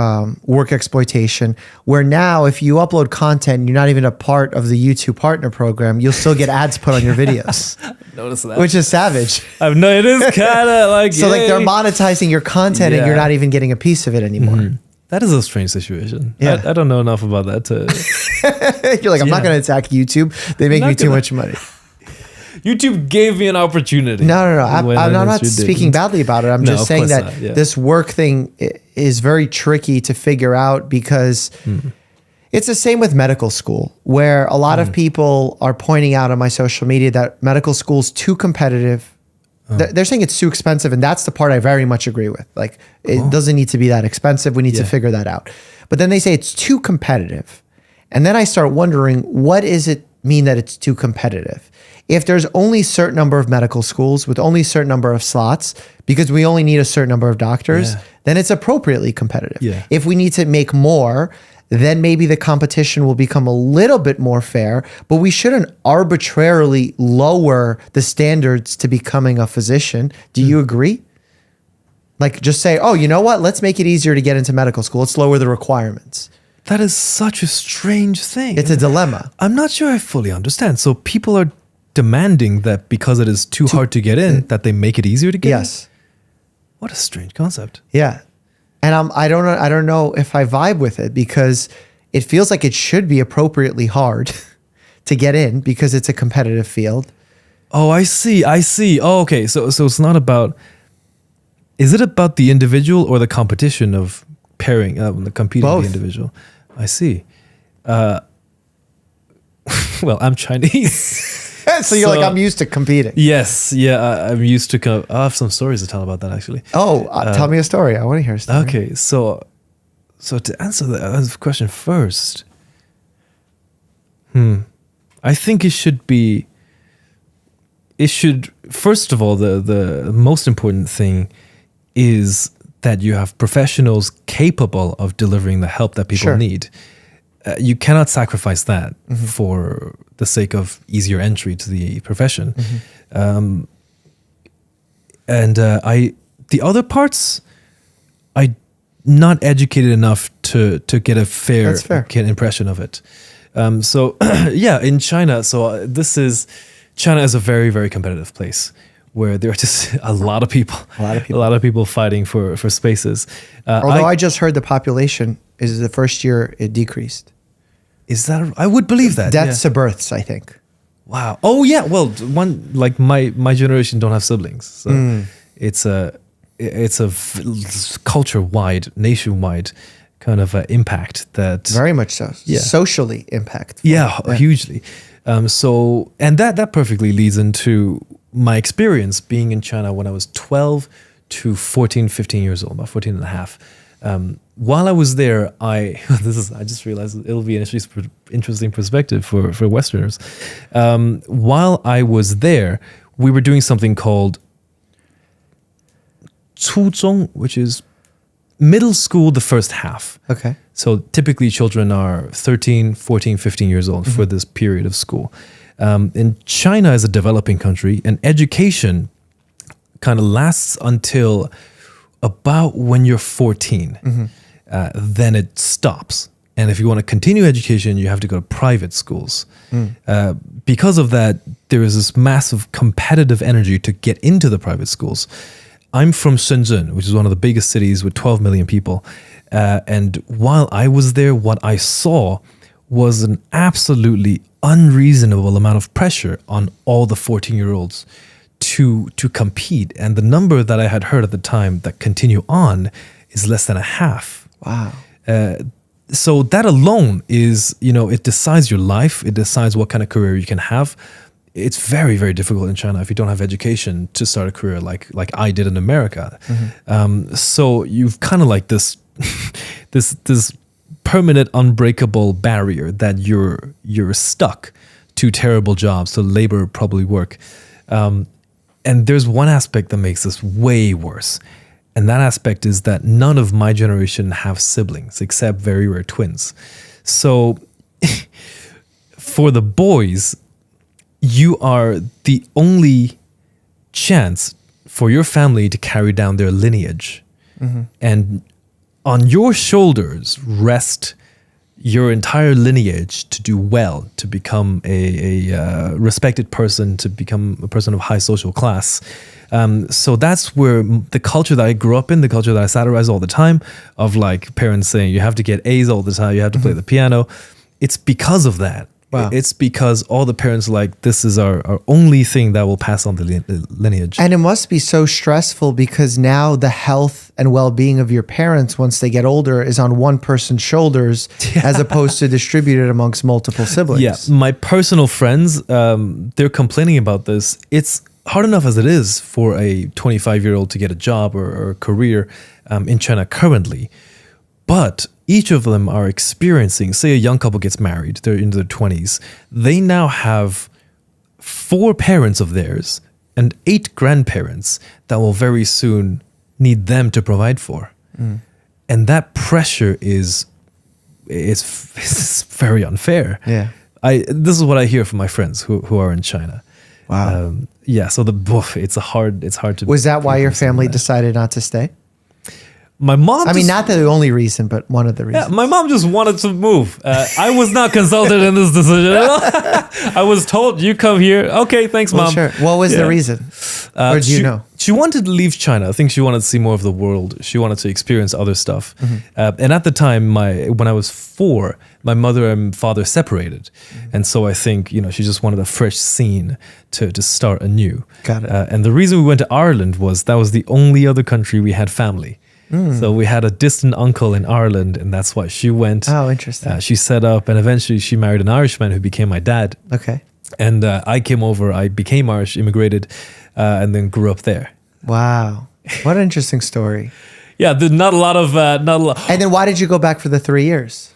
work exploitation where now if you upload content and you're not even a part of the YouTube partner program, you'll still get ads put on your videos. Notice that. Which is savage. It is kind of like, so like they're monetizing your content and you're not even getting a piece of it anymore. Mm-hmm. That is a strange situation. Yeah. I don't know enough about that to... You're like, I'm not going to attack YouTube. They make me too much money. YouTube gave me an opportunity. No. I'm not speaking badly about it. I'm just saying that this work thing is very tricky to figure out because it's the same with medical school, where a lot of people are pointing out on my social media that medical school's too competitive. They're saying it's too expensive, and that's the part I very much agree with. Like, it doesn't need to be that expensive. We need to figure that out. But then they say it's too competitive. And then I start wondering, what does it mean that it's too competitive? If there's only a certain number of medical schools with only a certain number of slots, because we only need a certain number of doctors, then it's appropriately competitive. Yeah. If we need to make more, then maybe the competition will become a little bit more fair, but we shouldn't arbitrarily lower the standards to becoming a physician. Do you agree? Like, just say, oh, you know what? Let's make it easier to get into medical school. Let's lower the requirements. That is such a strange thing. It's a dilemma. I'm not sure I fully understand. So people are demanding that because it is too hard to get in, that they make it easier to get in? Yes. What a strange concept. Yeah. And I don't know if I vibe with it, because it feels like it should be appropriately hard to get in because it's a competitive field. Oh, I see. Oh, okay. So it's not about, is it about the individual or the competition of pairing, the competing with the individual? I see. Well, I'm Chinese. So you're like, I'm used to competing. Yes. Yeah. I'm used to, I have some stories to tell about that, actually. Oh, tell me a story. I want to hear a story. Okay. So to answer that question first, I think first of all, the most important thing is that you have professionals capable of delivering the help that people need. You cannot sacrifice that for the sake of easier entry to the profession. The other parts, I'm not educated enough to get a fair impression of it. In China, China is a very, very competitive place where there are just a lot of people fighting for spaces. Although I just heard the population is the first year it decreased. Is that? I would believe that. Deaths to births, I think. Wow. Oh yeah. Well, like my generation don't have siblings, so it's a culture-wide, nationwide kind of impact that. Very much so. Yeah. Socially impact. Yeah, hugely. So that perfectly leads into my experience being in China when I was 12 to 14, 15 years old, about 14 and a half. While I was there, I just realized it'll be an interesting perspective for Westerners. While I was there, we were doing something called 初中, which is middle school, the first half. Okay. So typically children are 13, 14, 15 years old for this period of school. And China is a developing country, and education kind of lasts until about when you're 14. Then it stops. And if you want to continue education, you have to go to private schools. Because of that, there is this massive competitive energy to get into the private schools. I'm from Shenzhen, which is one of the biggest cities with 12 million people. And while I was there, what I saw was an absolutely unreasonable amount of pressure on all the 14-year-olds to compete. And the number that I had heard at the time that continue on is less than a half. Wow. So that alone is, it decides your life. It decides what kind of career you can have. It's very, very difficult in China if you don't have education to start a career like I did in America. So you've kind of like this permanent, unbreakable barrier that you're stuck to terrible jobs, to labor, probably work. And there's one aspect that makes this way worse. And that aspect is that none of my generation have siblings except very rare twins. So for the boys, you are the only chance for your family to carry down their lineage. and on your shoulders rest your entire lineage to do well, to become a respected person, to become a person of high social class. So that's where the culture that I grew up in, the culture that I satirize all the time, of like parents saying you have to get A's all the time, you have to play the piano. It's because of that. Wow. It's because all the parents are like, this is our only thing that will pass on the lineage. And it must be so stressful because now the health and well-being of your parents, once they get older, is on one person's shoulders as opposed to distributed amongst multiple siblings. Yeah, my personal friends, they're complaining about this. It's hard enough as it is for a 25-year-old to get a job or a career in China currently. But each of them are experiencing, say a young couple gets married, they're in their 20s. They now have 4 parents of theirs and 8 grandparents that will very soon need them to provide for. And that pressure is very unfair. Yeah. This is what I hear from my friends who are in China. Wow. So it's hard to. Was that why your family decided not to stay? My mom. I mean, not the only reason, but one of the reasons. Yeah, my mom just wanted to move. I was not consulted in this decision at all. I was told, you come here. Okay, thanks, Mom. Sure. What was the reason? Or do you know? She wanted to leave China. I think she wanted to see more of the world. She wanted to experience other stuff. And at the time, when I was 4, my mother and father separated. And so I think, she just wanted a fresh scene to start anew. Got it. And the reason we went to Ireland was that was the only other country we had family. So we had a distant uncle in Ireland, and that's why she went. Oh, interesting. She set up, and eventually she married an Irishman who became my dad. Okay. And I came over, I became Irish, immigrated, and then grew up there. Wow. What an interesting story. Yeah, there's not a lot. And then why did you go back for the 3 years?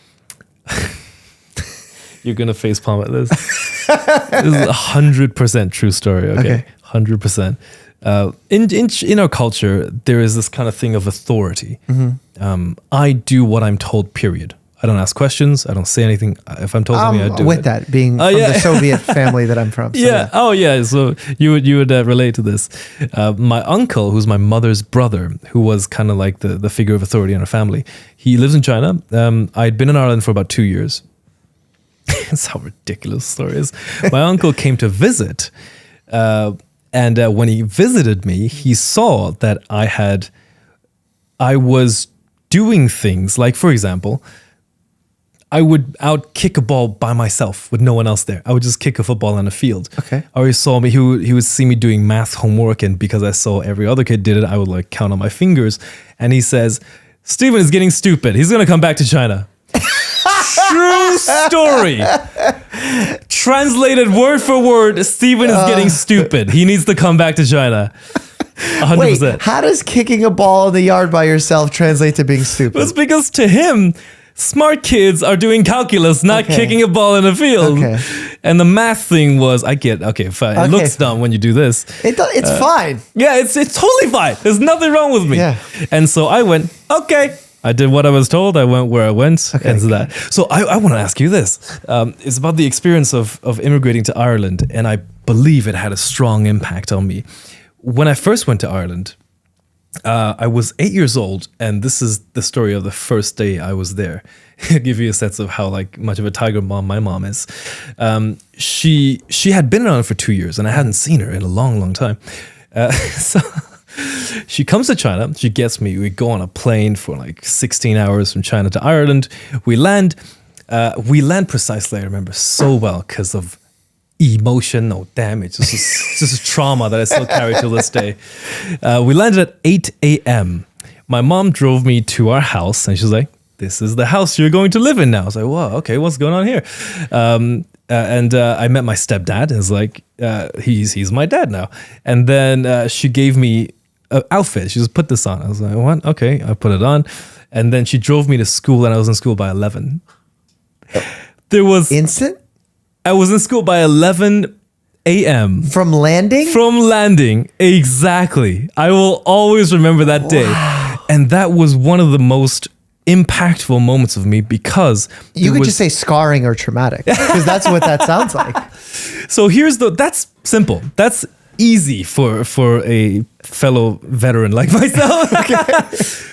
You're going to facepalm at this. This is 100% true story, okay? 100%. In our culture, there is this kind of thing of authority. I do what I'm told, period. I don't ask questions. I don't say anything. If I'm told something, I do with it. That being from the Soviet family that I'm from. So yeah. Oh, yeah. So you would relate to this. My uncle, who's my mother's brother, who was kind of like the figure of authority in our family, he lives in China. I'd been in Ireland for about 2 years. That's how ridiculous the story is. My uncle came to visit. And when he visited me, he saw that I was doing things like, for example, I would kick a ball by myself with no one else there. I would just kick a football on the field. Okay. Or he saw me, he would see me doing math homework, and because I saw every other kid did it, I would like count on my fingers. And he says, Steven is getting stupid. He's going to come back to China. True story. Translated word for word, Steven is getting stupid. He needs to come back to China. 100%. Wait, how does kicking a ball in the yard by yourself translate to being stupid? It's because to him, smart kids are doing calculus, not kicking a ball in the field. Okay. And the math thing was, fine. It looks dumb when you do this. It's fine. Yeah, it's totally fine. There's nothing wrong with me. Yeah. And so I went, okay. I did what I was told. I went where I went. And so that. So I want to ask you this. It's about the experience of immigrating to Ireland. And I believe it had a strong impact on me. When I first went to Ireland, I was 8 years old. And this is the story of the first day I was there. I'll give you a sense of how much of a tiger mom my mom is. She had been in Ireland for 2 years. And I hadn't seen her in a long, long time. So... She comes to China. She gets me. We go on a plane for like 16 hours from China to Ireland. We land. Precisely, I remember so well because of emotional damage. This is trauma that I still carry till this day. We landed at 8 a.m. My mom drove me to our house and she's like, this is the house you're going to live in now. I was like, wow, okay, what's going on here? And I met my stepdad. And it's like, he's my dad now. And then she gave me an outfit. She just put this on. I was like, what? Okay, I put it on. And then she drove me to school, and I was in school by 11. There was... Instant? I was in school by 11 a.m. From landing? From landing, exactly. I will always remember that day. And that was one of the most impactful moments of me because... You could just say scarring or traumatic, because that's what that sounds like. So that's simple. That's easy for a fellow veteran like myself.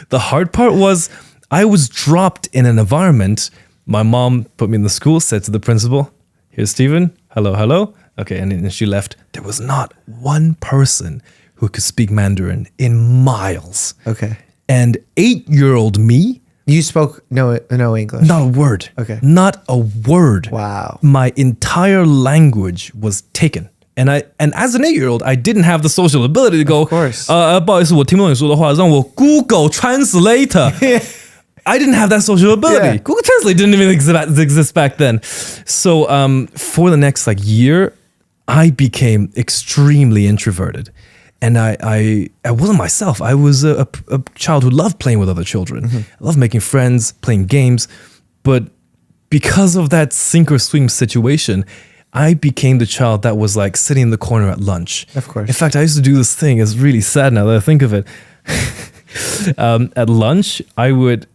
The hard part was I was dropped in an environment. My mom put me in the school, said to the principal, "Here's Steven. Hello. Okay, and then she left. There was not one person who could speak Mandarin in miles. Okay. And 8-year-old me, you spoke no English? not a word. Okay. Not a word. Wow. My entire language was taken. And as an 8-year-old, I didn't have the social ability to go, Of course. 不好意思，我听不懂你说的话，让我 Google Translator. I didn't have that social ability. Yeah. Google Translate didn't even exist back then. So for the next year, I became extremely introverted. And I wasn't myself. I was a child who loved playing with other children. I loved making friends, playing games. But because of that sink or swim situation, I became the child that was like sitting in the corner at lunch. Of course. In fact, I used to do this thing. It's really sad now that I think of it. At lunch, I would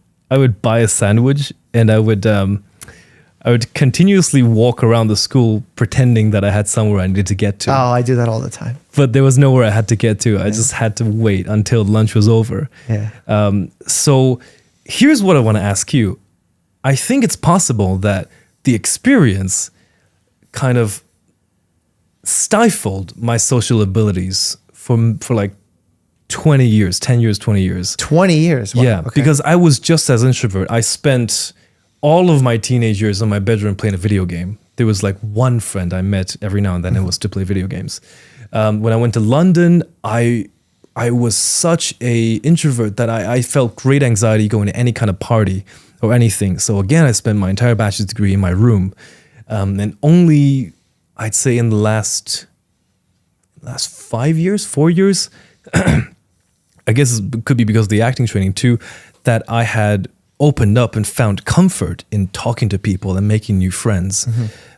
buy a sandwich and I would continuously walk around the school pretending that I had somewhere I needed to get to. Oh, I do that all the time. But there was nowhere I had to get to. I just had to wait until lunch was over. Yeah. So here's what I want to ask you. I think it's possible that the experience kind of stifled my social abilities for like 20 years, 10 years, 20 years. 20 years? Wow. Yeah, Okay. because I was just as introvert. I spent all of my teenage years in my bedroom playing a video game. There was like one friend I met every now and then. It was to play video games. When I went to London, I was such a introvert that I felt great anxiety going to any kind of party or anything. So again, I spent my entire bachelor's degree in my room. And only, I'd say in the last 4 years, I guess it could be because of the acting training too, that I had opened up and found comfort in talking to people and making new friends.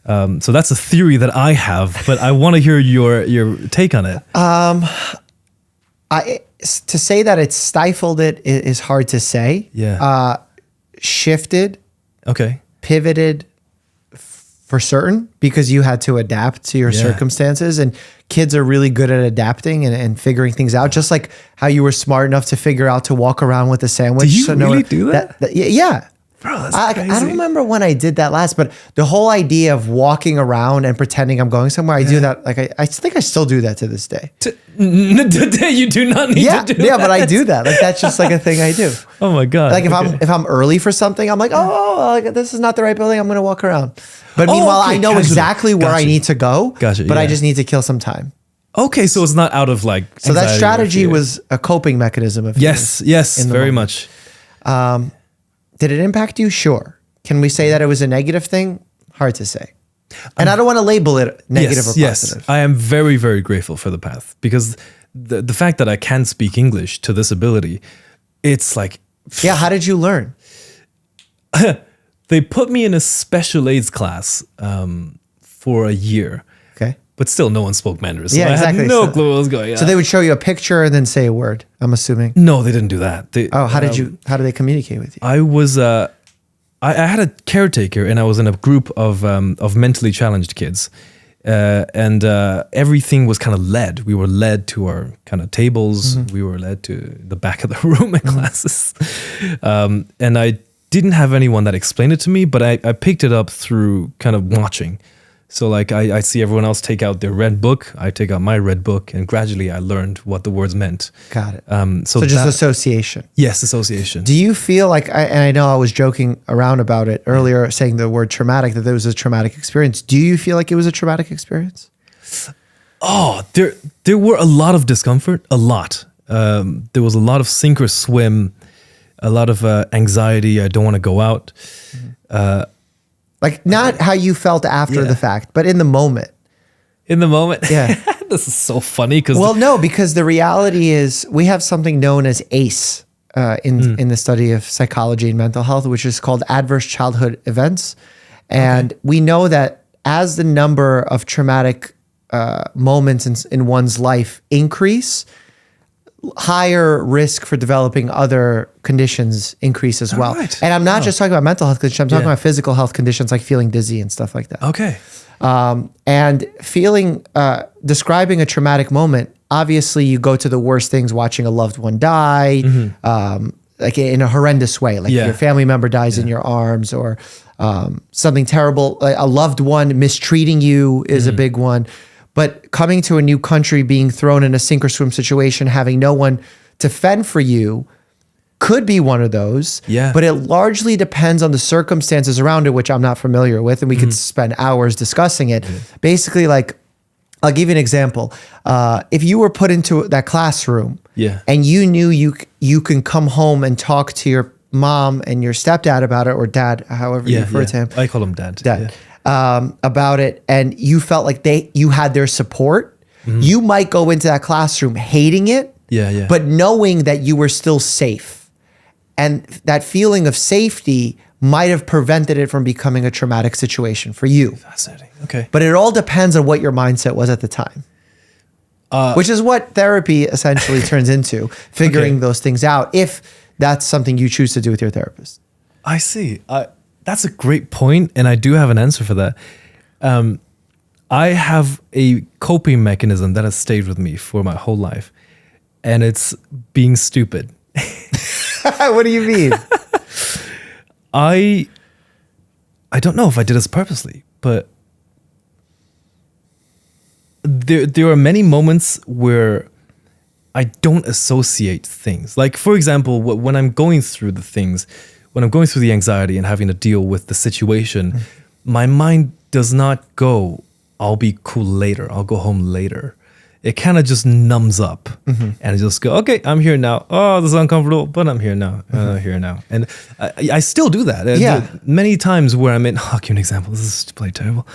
So that's a theory that I have, but I want to hear your take on it. To say that it stifled it is hard to say. Yeah. Shifted, Okay. pivoted for certain, because you had to adapt to your Yeah. circumstances, and kids are really good at adapting and figuring things out. Just like how you were smart enough to figure out to walk around with a sandwich. Do you really do that? Yeah. Bro, that's I crazy. don't remember when I did that last, but the whole idea of walking around and pretending I'm going somewhere, I do that. Like I think I still do that to this day. Today you do not need to do that. Yeah, but I do that. Like that's just like a thing I do. Oh my God. Like if I'm early for something, I'm like, like, this is not the right building. I'm going to walk around. But meanwhile, okay, I know casually. exactly where I need to go. Gotcha, But I yeah. just need to kill some time. Okay, so it's not out of like So that anxiety or strategy fear. was a coping mechanism of Yes, in the very moment. much. Did it impact you? Sure. Can we say that it was a negative thing? Hard to say. And I don't want to label it negative or positive. Yes, I am very, very grateful for the path, because the fact that I can speak English to this ability, it's like, Yeah. How did you learn? they put me in a special aids class for a year, Okay. but still no one spoke Mandarin. So Yeah, I exactly. had no So- clue what was going on. So they would show you a picture and then say a word, I'm assuming. No, they didn't do that. How did they communicate with you? I was I had a caretaker, and I was in a group of mentally challenged kids, and everything was kind of led. We were led to our kind of tables. We were led to the back of the room in classes, and I didn't have anyone that explained it to me, but I picked it up through kind of watching. So like I see everyone else take out their red book, I take out my red book, and gradually I learned what the words meant. Got it. So So just that- association. yes, association. Do you feel like, and I know I was joking around about it earlier, saying the word traumatic, that there was a traumatic experience. Do you feel like it was a traumatic experience? Oh, there were a lot of discomfort, a lot. There was a lot of sink or swim, a lot of anxiety. I don't want to go out. Like not how you felt after Yeah. the fact, but in the moment. In the moment. Yeah. This is so funny because Well, no, because the reality is we have something known as ACE in the study of psychology and mental health, which is called adverse childhood events. And we know that as the number of traumatic moments in one's life increase, higher risk for developing other conditions increase as well. Right. And I'm not just talking about mental health conditions. I'm talking about physical health conditions like feeling dizzy and stuff like that. Okay. And describing a traumatic moment, obviously you go to the worst things, watching a loved one die, like in a horrendous way, like your family member dies in your arms, or something terrible, like a loved one mistreating you is a big one. But coming to a new country, being thrown in a sink or swim situation, having no one to fend for you could be one of those. Yeah. But it largely depends on the circumstances around it, which I'm not familiar with. And we could spend hours discussing it. Basically, like, I'll give you an example. If you were put into that classroom and you knew you can come home and talk to your mom and your stepdad about it, or dad, however you refer to him. I call him dad. Dad. About it, and you felt like you had their support, you might go into that classroom hating it, but knowing that you were still safe. And that feeling of safety might have prevented it from becoming a traumatic situation for you. Fascinating. Okay. But it all depends on what your mindset was at the time. Which is what therapy essentially turns into, figuring those things out, if that's something you choose to do with your therapist. I see. That's a great point, and I do have an answer for that. I have a coping mechanism that has stayed with me for my whole life, and it's being stupid. What do you mean? I don't know if I did this purposely, but there are many moments where I don't associate things. Like, for example, when I'm going through the things, when I'm going through the anxiety and having to deal with the situation, my mind does not go, I'll be cool later, I'll go home later. It kind of just numbs up and it just go, okay, I'm here now. Oh, this is uncomfortable, but I'm here now. Here now. And I still do that. Many times where I'm in, I'll give you an example. This is probably terrible.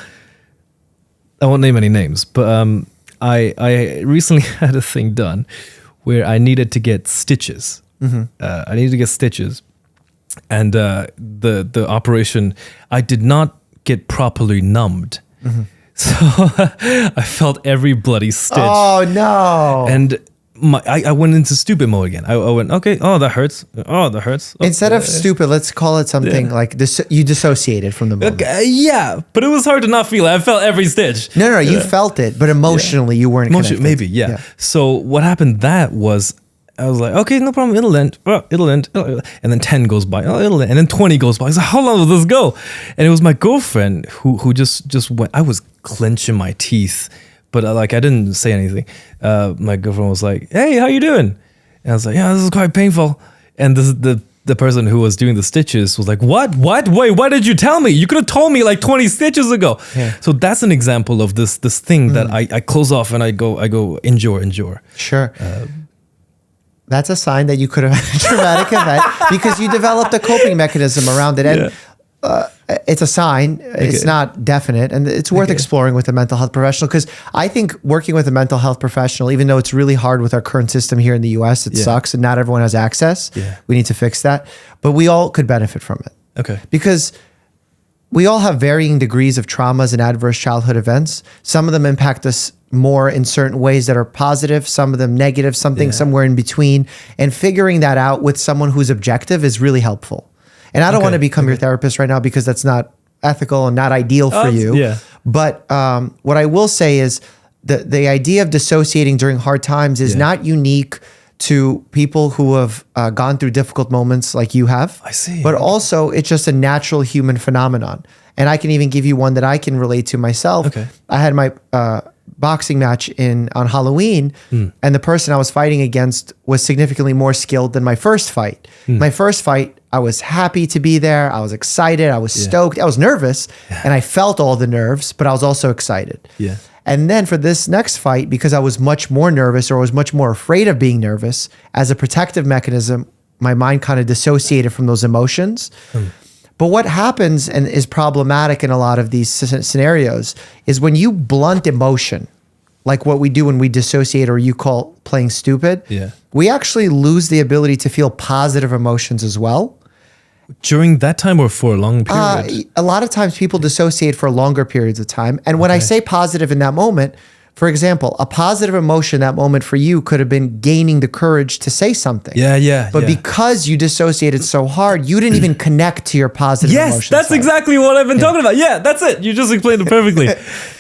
I won't name any names, but I recently had a thing done where I needed to get stitches. I needed to get stitches. And the operation, I did not get properly numbed. So I felt every bloody stitch. Oh, no. And I went into stupid mode again. I went, okay, oh, that hurts. Oh, that hurts. Oh, Instead of stupid, let's call it something like you dissociated from the moment. Yeah, but it was hard to not feel it. I felt every stitch. No, you felt it, but emotionally you weren't connected. Maybe, yeah. So what happened that was, I was like, okay, no problem, it'll end. Oh, it'll end. And then 10 goes by. Oh, it'll end. And then 20 goes by. I was like, how long will this go? And it was my girlfriend who just went. I was clenching my teeth, but I didn't say anything. My girlfriend was like, hey, how you doing? And I was like, yeah, this is quite painful. And the person who was doing the stitches was like, what? Wait, why did you tell me? You could have told me like 20 stitches ago. Yeah. So that's an example of this thing that I close off and I go, endure. Sure. That's a sign that you could have had a traumatic event because you developed a coping mechanism around it. And it's a sign. It's not definite. And it's worth exploring with a mental health professional, because I think working with a mental health professional, even though it's really hard with our current system here in the US, it sucks and not everyone has access. We need to fix that. But we all could benefit from it. Okay. Because we all have varying degrees of traumas and adverse childhood events. Some of them impact us more in certain ways that are positive, some of them negative, somewhere in between. And figuring that out with someone who's objective is really helpful. And I don't want to become your therapist right now, because that's not ethical and not ideal for you. Yeah. But what I will say is the idea of dissociating during hard times is not unique to people who have gone through difficult moments like you have. I see. But also it's just a natural human phenomenon. And I can even give you one that I can relate to myself. Okay. I had my boxing match on Halloween, and the person I was fighting against was significantly more skilled than my first fight. My first fight, I was happy to be there. I was excited. I was stoked. I was nervous, and I felt all the nerves, but I was also excited. Yeah. And then for this next fight, because I was much more nervous, or was much more afraid of being nervous, as a protective mechanism, my mind kind of dissociated from those emotions. But what happens, and is problematic in a lot of these scenarios, is when you blunt emotion, like what we do when we dissociate, or you call playing stupid, we actually lose the ability to feel positive emotions as well. During that time, or for a long period? A lot of times people dissociate for longer periods of time. And when I say positive in that moment, For example, a positive emotion that moment for you could have been gaining the courage to say something. But because you dissociated so hard, you didn't even connect to your positive emotion. Yes, that's exactly what I've been talking about. Yeah, that's it. You just explained it perfectly.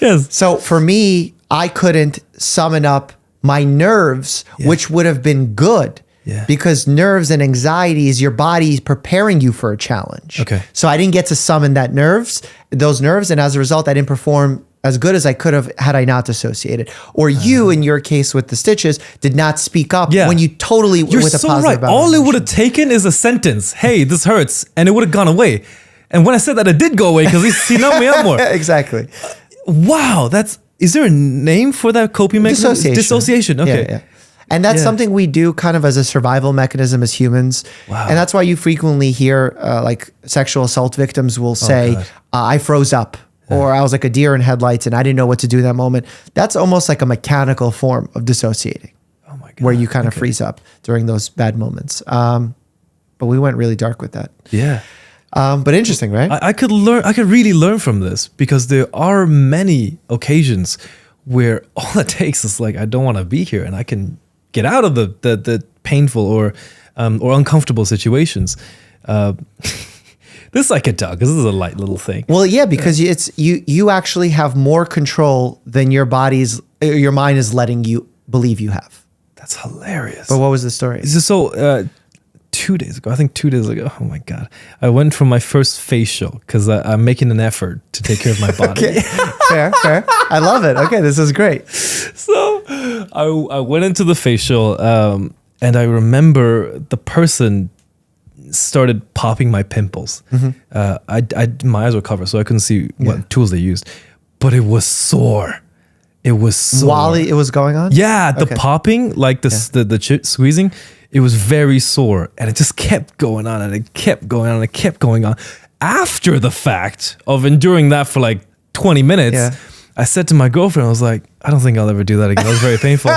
Yes. So for me, I couldn't summon up my nerves, which would have been good. Because nerves and anxiety is your body preparing you for a challenge. So I didn't get to summon those nerves. And as a result, I didn't perform as good as I could have had I not dissociated. Or you, in your case with the stitches, did not speak up when you totally You're with a so positive right. All it would have taken is a sentence. Hey, this hurts. And it would have gone away. And when I said that, it did go away because he numbed me up more. Exactly. Wow. Is there a name for that coping mechanism? Dissociation. Okay. Yeah. And that's something we do kind of as a survival mechanism as humans. And that's why you frequently hear like sexual assault victims will say, I froze up. Or I was like a deer in headlights and I didn't know what to do in that moment. That's almost like a mechanical form of dissociating. Oh my God. Where you kind of freeze up during those bad moments. But we went really dark with that. Yeah. But interesting, right? I could really learn from this because there are many occasions where all it takes is like, I don't want to be here and I can get out of the painful or uncomfortable situations. This is like a dog. This is a light little thing. Well, yeah, because you actually have more control than your mind is letting you believe you have. That's hilarious. But what was the story? So 2 days ago, oh my God, I went for my first facial because I'm making an effort to take care of my body. Okay. Fair. I love it. Okay, this is great. So I went into the facial and I remember the person started popping my pimples. My eyes were covered, so I couldn't see what tools they used. But it was sore. It was sore. While it was going on? Yeah, the popping, like the squeezing, it was very sore. And it just kept going on and it kept going on and it kept going on. After the fact of enduring that for like 20 minutes, I said to my girlfriend, I was like, I don't think I'll ever do that again. It was very painful.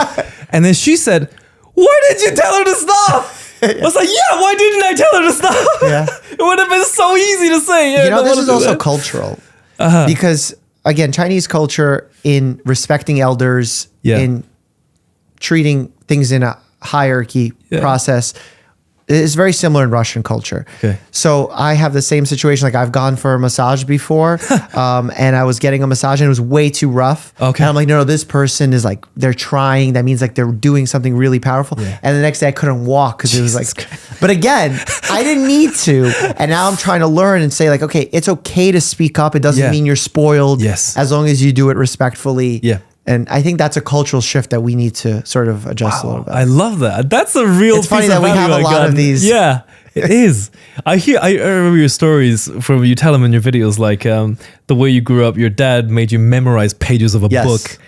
And then she said, why did you tell her to stop? I was like, why didn't I tell her to stop? It would have been so easy to say. This is also cultural. Because, again, Chinese culture in respecting elders, in treating things in a hierarchy process, is very similar in Russian culture. So I have the same situation. Like I've gone for a massage before and I was getting a massage and it was way too rough. And I'm like, no, this person is like, they're trying. That means like they're doing something really powerful. And the next day I couldn't walk because it was like, but again, I didn't need to. And now I'm trying to learn and say like, okay, it's okay to speak up. It doesn't mean you're spoiled as long as you do it respectfully. And I think that's a cultural shift that we need to sort of adjust a little bit. I love that. That's a real It's funny that we have a lot of these. Yeah, it is. I remember your stories from you tell them in your videos, like the way you grew up, your dad made you memorize pages of a book.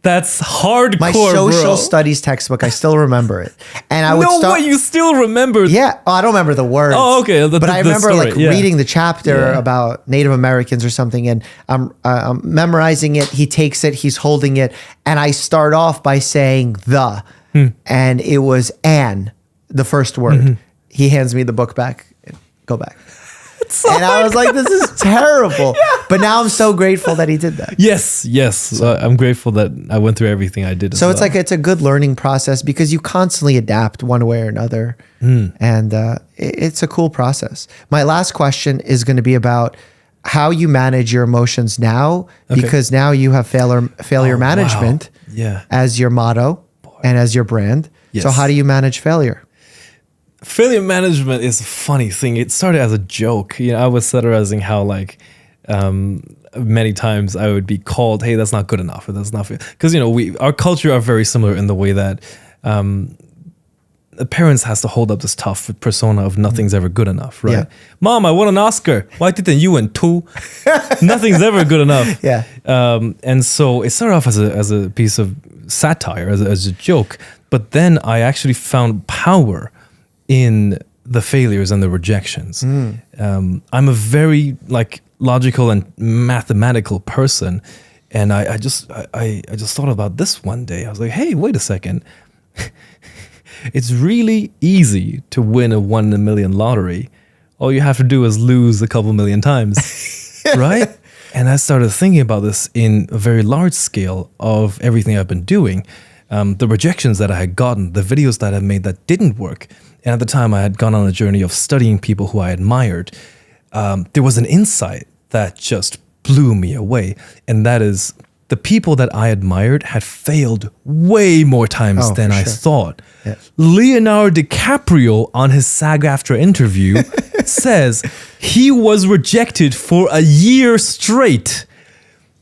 That's hardcore, my social studies textbook, I still remember it. And I would way you still remember. Yeah. Oh, I don't remember the words. Oh, okay. But I remember reading the chapter about Native Americans or something, and I'm memorizing it. He takes it, he's holding it, and I start off by saying the, and it was an, the first word. He hands me the book back. Go back. And I was like, this is terrible. But now I'm so grateful that he did that. Yes. I'm grateful that I went through everything I did. So it's like, it's a good learning process because you constantly adapt one way or another. And it's a cool process. My last question is going to be about how you manage your emotions now, because now you have failure management as your motto and as your brand. So how do you manage failure? Failure management is a funny thing. It started as a joke. I was satirizing how like many times I would be called, hey, that's not good enough, or that's not fair. Because our culture are very similar in the way that the parents has to hold up this tough persona of nothing's ever good enough, right? Mom, I won an Oscar. Why didn't you win 2? Nothing's ever good enough. And so it started off as a piece of satire, as a joke. But then I actually found power in the failures and the rejections. I'm a very logical and mathematical person, and I just thought about this one day. I was like, hey, wait a second. It's really easy to win a 1 in a million lottery. All you have to do is lose a couple million times, right? And I started thinking about this in a very large scale of everything I've been doing. The rejections that I had gotten, the videos that I made that didn't work. And at the time I had gone on a journey of studying people who I admired. There was an insight that just blew me away. And that is, the people that I admired had failed way more times than I thought. Yeah. Leonardo DiCaprio on his SAG-AFTRA interview says he was rejected for a year straight.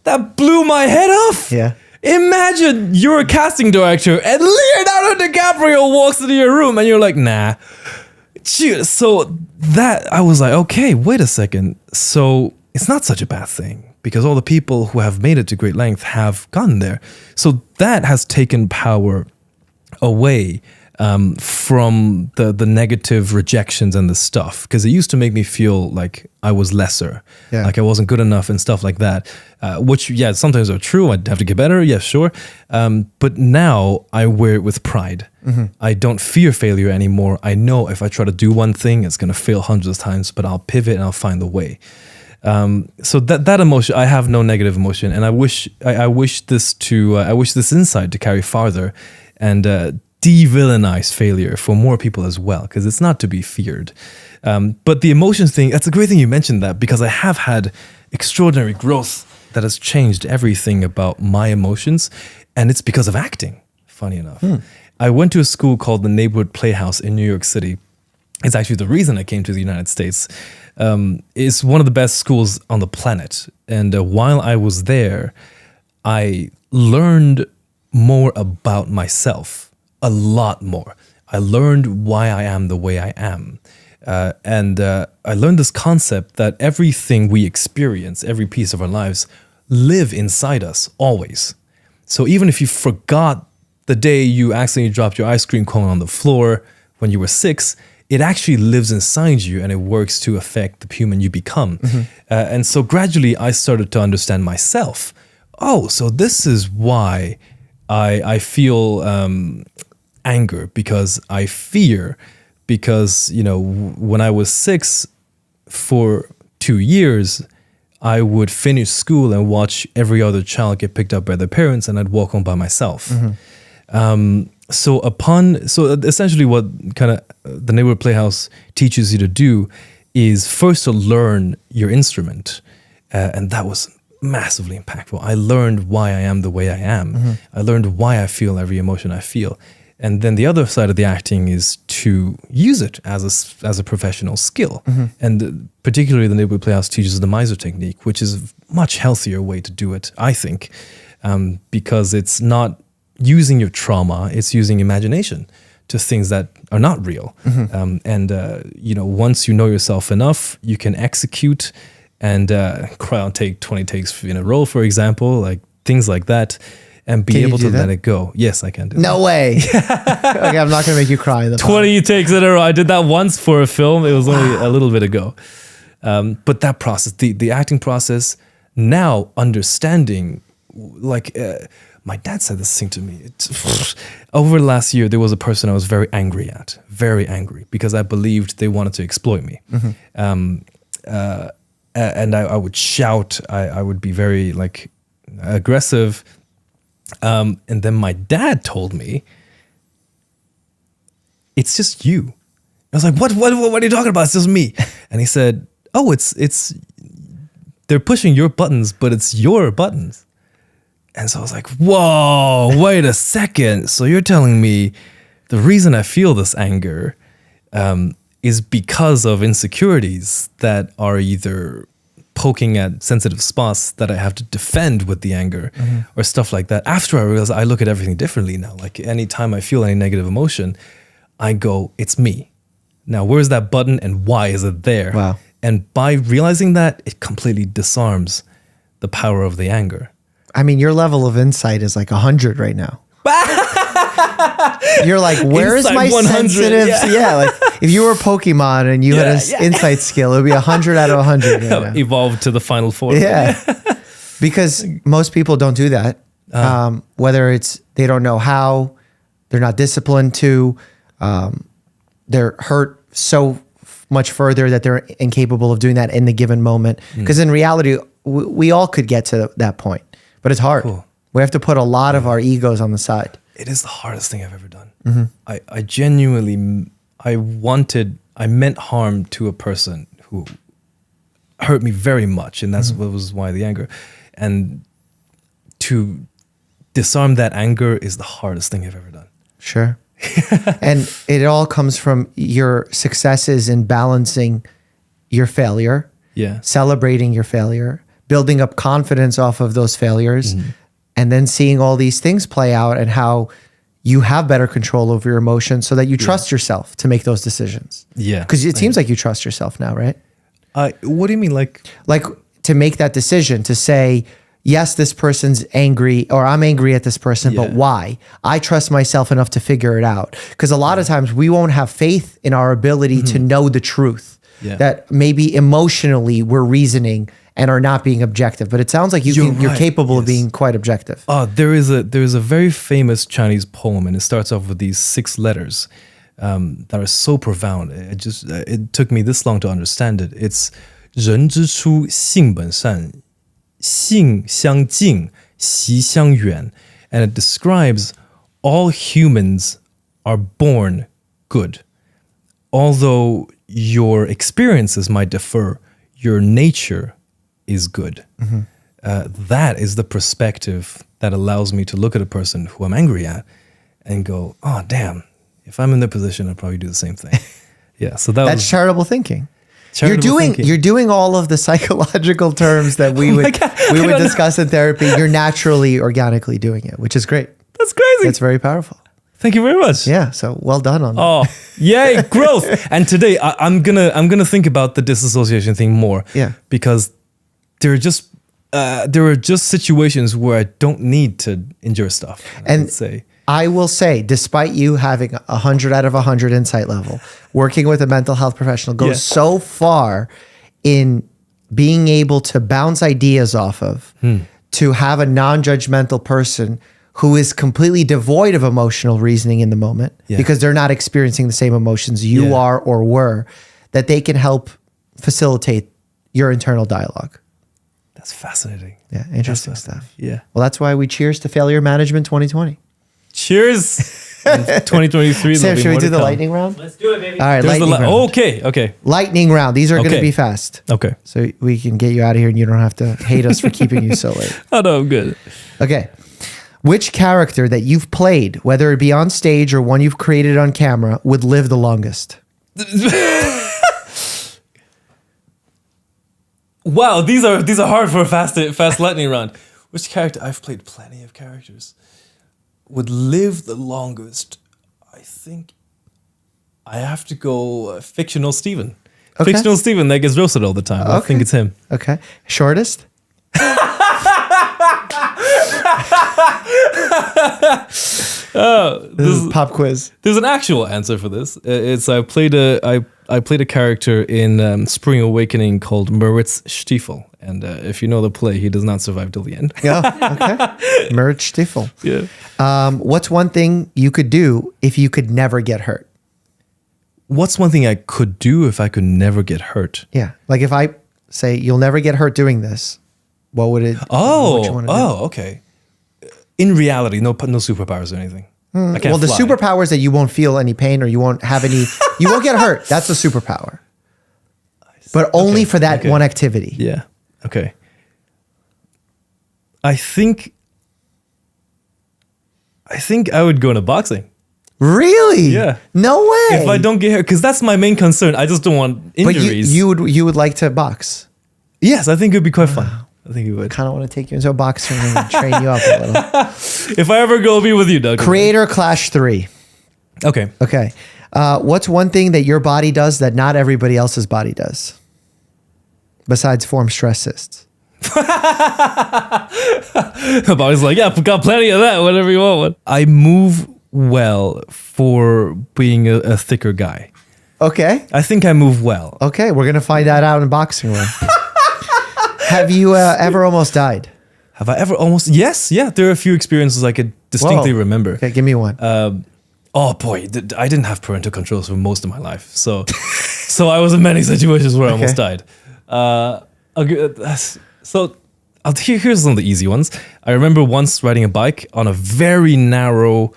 That blew my head off. Yeah. Imagine you're a casting director and Leonardo DiCaprio walks into your room and you're like, nah. So that, I was like, okay, wait a second. So it's not such a bad thing, because all the people who have made it to great length have gotten there. So that has taken power away from the negative rejections and the stuff, because it used to make me feel like I was lesser, like I wasn't good enough and stuff like that, which, yeah, sometimes are true. I'd have to get better. Yeah, sure. But now I wear it with pride. Mm-hmm. I don't fear failure anymore. I know if I try to do one thing, it's going to fail hundreds of times, but I'll pivot and I'll find the way. So that emotion, I have no negative emotion, and I wish this insight to carry farther and de-villainize failure for more people as well, because it's not to be feared. But the emotions thing, that's a great thing you mentioned that, because I have had extraordinary growth that has changed everything about my emotions, and it's because of acting, funny enough. I went to a school called the Neighborhood Playhouse in New York City. It's actually the reason I came to the United States. It's one of the best schools on the planet. And while I was there, I learned more about myself, a lot more. I learned why I am the way I am. And I learned this concept that everything we experience, every piece of our lives, live inside us always. So even if you forgot the day you accidentally dropped your ice cream cone on the floor when you were 6, it actually lives inside you and it works to affect the human you become. Mm-hmm. And so gradually I started to understand myself. Oh, so this is why I feel anger, because I fear, because, when I was 6 for 2 years, I would finish school and watch every other child get picked up by their parents, and I'd walk home by myself. Mm-hmm. So essentially what kind of the Neighborhood Playhouse teaches you to do is first to learn your instrument. And that was massively impactful. I learned why I am the way I am. Mm-hmm. I learned why I feel every emotion I feel. And then the other side of the acting is to use it as a professional skill. Mm-hmm. And particularly the Neighborhood Playhouse teaches the Miser technique, which is a much healthier way to do it, I think, because it's not using your trauma, it's using imagination to things that are not real. Mm-hmm. Once you know yourself enough, you can execute and cry on take 20 takes in a row, for example, like things like that, and be able to let it go. Yes, I can do that. No way. Okay, I'm not going to make you cry. 20 takes in a row. I did that once for a film. It was only a little bit ago. But that process, the acting process, now understanding, my dad said this thing to me. Over the last year, there was a person I was very angry, because I believed they wanted to exploit me. Mm-hmm. And I would shout. I would be very aggressive. And then my dad told me, "It's just you." I was like, "What are you talking about? It's just me." And he said, "Oh, it's they're pushing your buttons, but it's your buttons." And so I was like, whoa, wait a second. So you're telling me the reason I feel this anger is because of insecurities that are either poking at sensitive spots that I have to defend with the anger, mm-hmm. or stuff like that. After I realized, I look at everything differently now. Like anytime I feel any negative emotion, I go, it's me. Now, where's that button and why is it there? Wow. And by realizing that, it completely disarms the power of the anger. I mean, your level of insight is like 100 right now. You're like, where is my sensitive? Yeah, like if you were Pokemon and you had an insight skill, it would be 100 out of 100. Right evolved to the final form. Yeah, because most people don't do that. Whether it's they don't know how, they're not disciplined to, they're hurt so much further that they're incapable of doing that in the given moment. Because in reality, we all could get to that point, but it's hard. Cool. We have to put a lot of our egos on the side. It is the hardest thing I've ever done. Mm-hmm. I genuinely, I meant harm to a person who hurt me very much, and that's what was why the anger. And to disarm that anger is the hardest thing I've ever done. Sure. And it all comes from your successes in balancing your failure, celebrating your failure, building up confidence off of those failures, and then seeing all these things play out and how you have better control over your emotions so that you trust yourself to make those decisions. Yeah. Because it seems like you trust yourself now, right? What do you mean? Like to make that decision to say, yes, this person's angry, or I'm angry at this person, but why? I trust myself enough to figure it out. Because a lot of times we won't have faith in our ability to know the truth. Yeah. That maybe emotionally we're reasoning and are not being objective. But it sounds like you're capable of being quite objective. There is a very famous Chinese poem, and it starts off with these 6 letters that are so profound. It took me this long to understand it. It's 人之初性本善 性相近习相远 and it describes all humans are born good. Although your experiences might differ, your nature is good. That is the perspective that allows me to look at a person who I'm angry at and go, oh, damn, if I'm in their position, I'd probably do the same thing. Yeah, so that's charitable thinking. You're doing all of the psychological terms that we would discuss in therapy. You're naturally, organically doing it, which is great. That's crazy. That's very powerful. Thank you very much. Yeah, so well done on that. Oh, yay, growth. And today I'm gonna think about the disassociation thing more. Yeah, because there are just situations where I don't need to endure stuff. I will say, despite you having 100 out of 100 insight level, working with a mental health professional goes so far in being able to bounce ideas off of, to have a non-judgmental person who is completely devoid of emotional reasoning in the moment because they're not experiencing the same emotions you are or were, that they can help facilitate your internal dialogue. That's fascinating. Yeah, interesting stuff. Yeah. Well, that's why we cheers to Failure Management 2020. Cheers. 2023. Sam, should we do the lightning round? Let's do it, baby. All right, lightning round. Okay. Lightning round. These are going to be fast. Okay. So we can get you out of here and you don't have to hate us for keeping you so late. Oh, no, I'm good. Okay. Which character that you've played, whether it be on stage or one you've created on camera, would live the longest? Wow, these are hard for a fast lightning round. Which character? I've played plenty of characters. Would live the longest? I think I have to go fictional Steven. Okay. Fictional Steven that gets roasted all the time. Okay. I think it's him. Okay. Shortest? This is pop quiz. There's an actual answer for this. I played a character in Spring Awakening called Moritz Stiefel, and if you know the play, he does not survive till the end. Okay. Moritz Stiefel. Yeah. What's one thing you could do if you could never get hurt? What's one thing I could do if I could never get hurt? Yeah, like if I say you'll never get hurt doing this, what would it? Okay. In reality, no superpowers or anything. I can't the fly. superpower is that you won't feel any pain or you won't have any. You won't get hurt. That's a superpower. But only for that one activity. Yeah. Okay. I think I would go into boxing. Really? Yeah. No way. If I don't get hurt, because that's my main concern. I just don't want injuries. But you would like to box? Yes, I think it would be quite fun. I think it would. I kind of want to take you into a boxing ring and train you up a little. If I ever go, I'll be with you, Doug. Creator Clash 3. Okay. What's one thing that your body does that not everybody else's body does? Besides form stress cysts. My body's like, yeah, got plenty of that, whatever you want. I move well for being a thicker guy. Okay. I think I move well. Okay, we're going to find that out in boxing ring. Have you ever almost died? Have I ever almost? Yes. Yeah. There are a few experiences I could distinctly remember. Okay, give me one. Oh boy, I didn't have parental controls for most of my life. So I was in many situations where I almost died. So here's one of the easy ones. I remember once riding a bike on a very narrow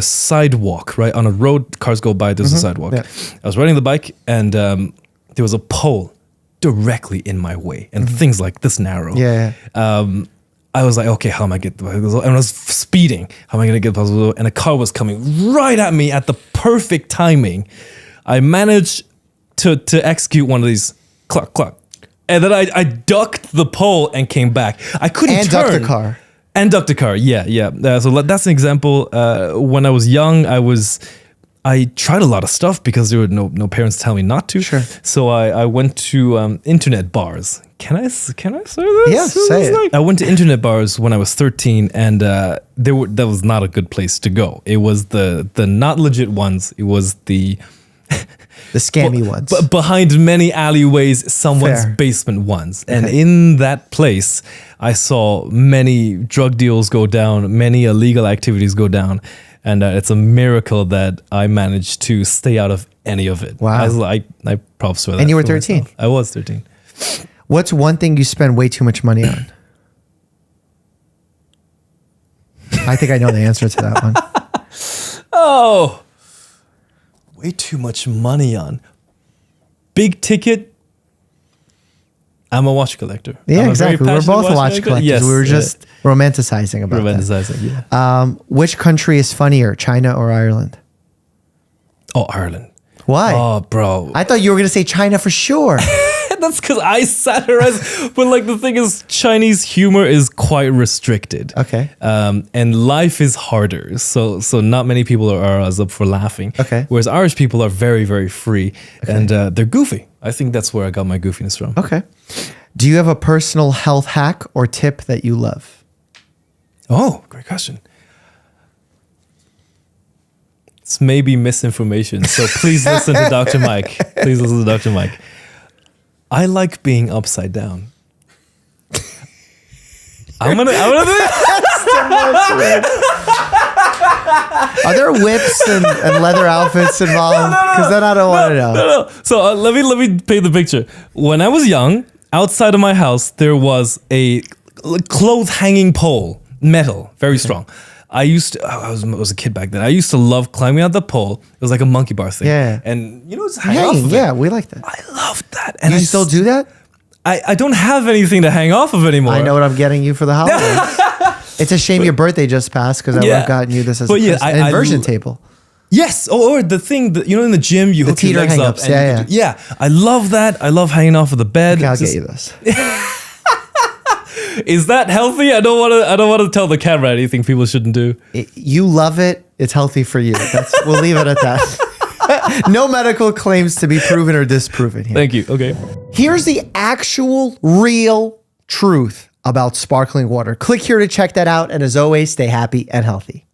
sidewalk, right? On a road, cars go by, there's a sidewalk. Yeah. I was riding the bike and there was a pole directly in my way and things like this narrow. Yeah. I was like, okay, how am I going to get the bike? And I was speeding. How am I going to get the bike? And a car was coming right at me at the perfect timing. I managed to execute one of these cluck, cluck. And then I ducked the pole and came back. I couldn't turn. And ducked the car. And ducked the car, yeah. So that's an example. When I was young, I tried a lot of stuff because there were no parents tell me not to. Sure. So I went to internet bars. Can I say this? Yeah, say it. I went to internet bars when I was 13, and that was not a good place to go. It was the not legit ones. It was the scammy ones. Behind many alleyways, someone's basement ones. And in that place, I saw many drug deals go down, many illegal activities go down. And it's a miracle that I managed to stay out of any of it. Wow. I props for that. And you were 13? I was 13. What's one thing you spend way too much money on? I think I know the answer to that one. Oh, way too much money on. Big ticket. I'm a watch collector. Yeah, exactly. We're both watch collectors. Yes, we were just romanticizing about that. Yeah. Which country is funnier, China or Ireland? Oh, Ireland. Why? Oh, bro. I thought you were going to say China for sure. That's because I satirize. But like the thing is, Chinese humor is quite restricted. Okay. And life is harder. So not many people are as up for laughing. Okay. Whereas Irish people are very, very free. Okay. And they're goofy. I think that's where I got my goofiness from. Okay. Do you have a personal health hack or tip that you love? Oh, great question. It's maybe misinformation. So please listen to Dr.Mike. Please listen to Dr.Mike. I like being upside down. I'm gonna do it. Are there whips and leather outfits involved? Because then I don't want to know. No. So let me paint the picture. When I was young, outside of my house, there was a clothes hanging pole, metal, very strong. I was a kid back then. I used to love climbing out the pole. It was like a monkey bar thing. Yeah. And just hang off of it. Yeah, we like that. I loved that. And you still do that? I don't have anything to hang off of anymore. I know what I'm getting you for the holidays. It's a shame your birthday just passed because I would have gotten you this as an inversion table. Yes. Or the thing that, in the gym, you hook your legs up. Yeah. I love that. I love hanging off of the bed. Okay, I'll get you this. Is that healthy? I don't want to tell the camera anything people shouldn't do. You love it. It's healthy for you. We'll leave it at that. No medical claims to be proven or disproven here. Thank you. Okay. Here's the actual, real truth about sparkling water. Click here to check that out. And as always, stay happy and healthy.